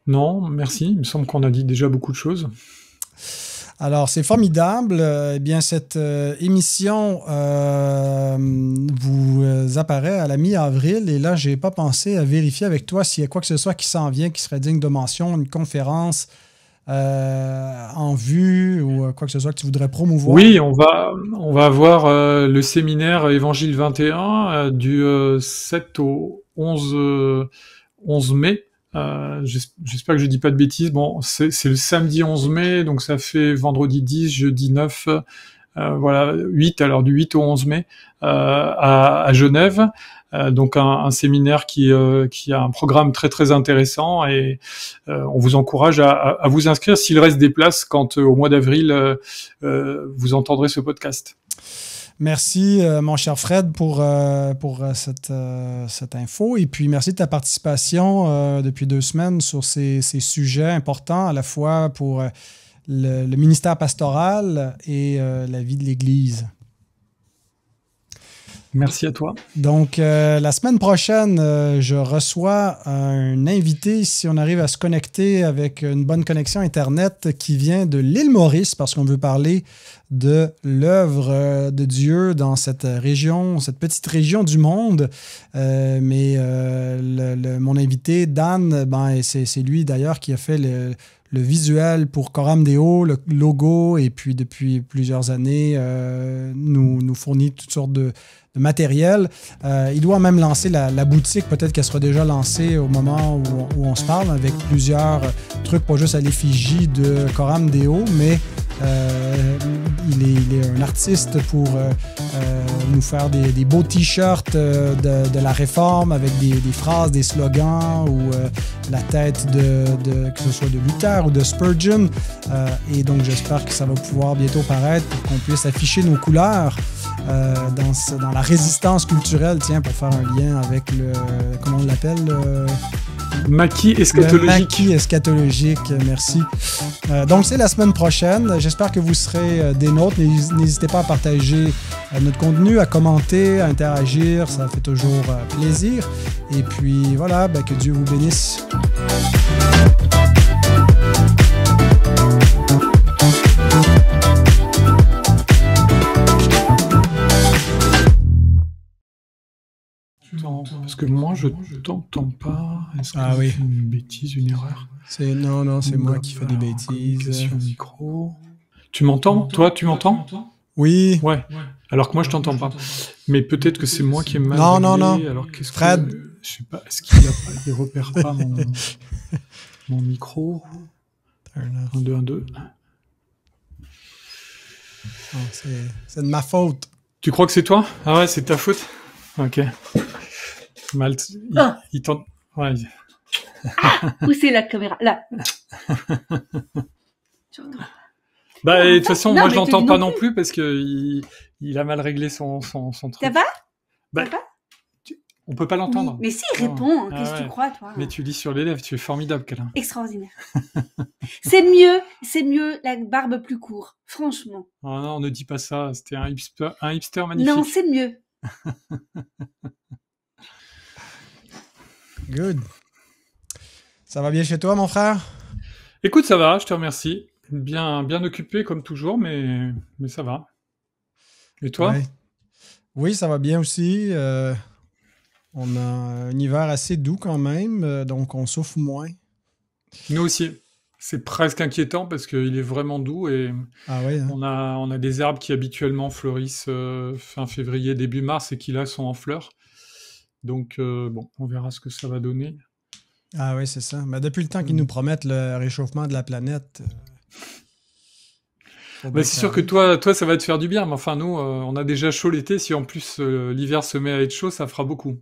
non, merci. Il me semble qu'on a dit déjà beaucoup de choses. Alors, c'est formidable. Eh bien, cette émission vous apparaît à la mi-avril et là, je n'ai pas pensé à vérifier avec toi s'il y a quoi que ce soit qui s'en vient, qui serait digne de mention, une conférence en vue ou quoi que ce soit que tu voudrais promouvoir. Oui, on va avoir le séminaire Évangile 21 du 7 au 11 mai. J'espère que je dis pas de bêtises. Bon, c'est le samedi 11 mai, donc ça fait vendredi 10, jeudi 9, voilà, 8, alors du 8 au 11 mai à Genève. Donc un séminaire qui a un programme très très intéressant et on vous encourage à vous inscrire s'il reste des places quand au mois d'avril vous entendrez ce podcast. Merci, mon cher Fred, pour cette info. Et puis, merci de ta participation depuis 2 semaines sur ces sujets importants, à la fois pour le ministère pastoral et la vie de l'Église. Merci à toi. Donc, la semaine prochaine, je reçois un invité, si on arrive à se connecter avec une bonne connexion Internet, qui vient de l'île Maurice, parce qu'on veut parler de l'œuvre de Dieu dans cette région, cette petite région du monde. Mais mon invité, Dan, c'est lui d'ailleurs qui a fait le visuel pour Coram Deo, le logo, et puis depuis plusieurs années, nous fournit toutes sortes de matériel. Il doit même lancer la boutique, peut-être qu'elle sera déjà lancée au moment où on se parle, avec plusieurs trucs, pas juste à l'effigie de Coram Deo, mais il est un artiste pour nous faire des beaux t-shirts de la Réforme avec des phrases, des slogans ou la tête que ce soit de Luther ou de Spurgeon. Et donc, j'espère que ça va pouvoir bientôt paraître pour qu'on puisse afficher nos couleurs dans la résistance culturelle, pour faire un lien avec comment on l'appelle? Maquis eschatologique. Le maquis eschatologique, merci. Donc, c'est la semaine prochaine. J'espère que vous serez des nôtres. N'hésitez pas à partager notre contenu, à commenter, à interagir. Ça fait toujours plaisir. Et puis, voilà, que Dieu vous bénisse. Parce que moi, je t'entends pas. Est-ce que c'est une bêtise, une erreur? Non, c'est moi qui fais des bêtises. Micro. Tu m'entends? Toi, tu m'entends? Oui. Ouais. Alors que moi, je t'entends pas. Mais peut-être que c'est moi qui ai mal réglé. Non. Alors, Fred. Je sais pas. Est-ce qu'il repère pas mon micro? 1, 2, 1, 2. Non, c'est de ma faute. Tu crois que c'est toi? Ah ouais, c'est de ta faute? Ok. Malte, il tente. Ouais. Où c'est la caméra? Là. De toute façon, moi je l'entends pas non plus parce que il a mal réglé son truc. Ça va? On peut pas l'entendre. Mais si, il répond. Qu'est-ce que tu crois, toi? Mais tu lis sur les lèvres, tu es formidable, Câlin. Extraordinaire. C'est mieux la barbe plus courte, franchement. Oh non, ne dis pas ça. C'était un hipster magnifique. Non, c'est mieux. Good. Ça va bien chez toi, mon frère? Écoute, ça va, je te remercie. bien occupé comme toujours, mais ça va. Et toi? Ouais. Oui, ça va bien aussi. On a un hiver assez doux quand même, donc on souffre moins. Nous aussi. C'est presque inquiétant parce qu'il est vraiment doux et Ah oui, hein? on a des arbres qui habituellement fleurissent fin février, début mars et qui là sont en fleurs. Donc bon, on verra ce que ça va donner. Ah oui, c'est ça. Mais depuis le temps qu'ils nous Mm. promettent le réchauffement de la planète, faut Bah, bien que c'est ça sûr que arrive. toi, ça va te faire du bien. Mais enfin, nous, on a déjà chaud l'été. Si en plus l'hiver se met à être chaud, ça fera beaucoup.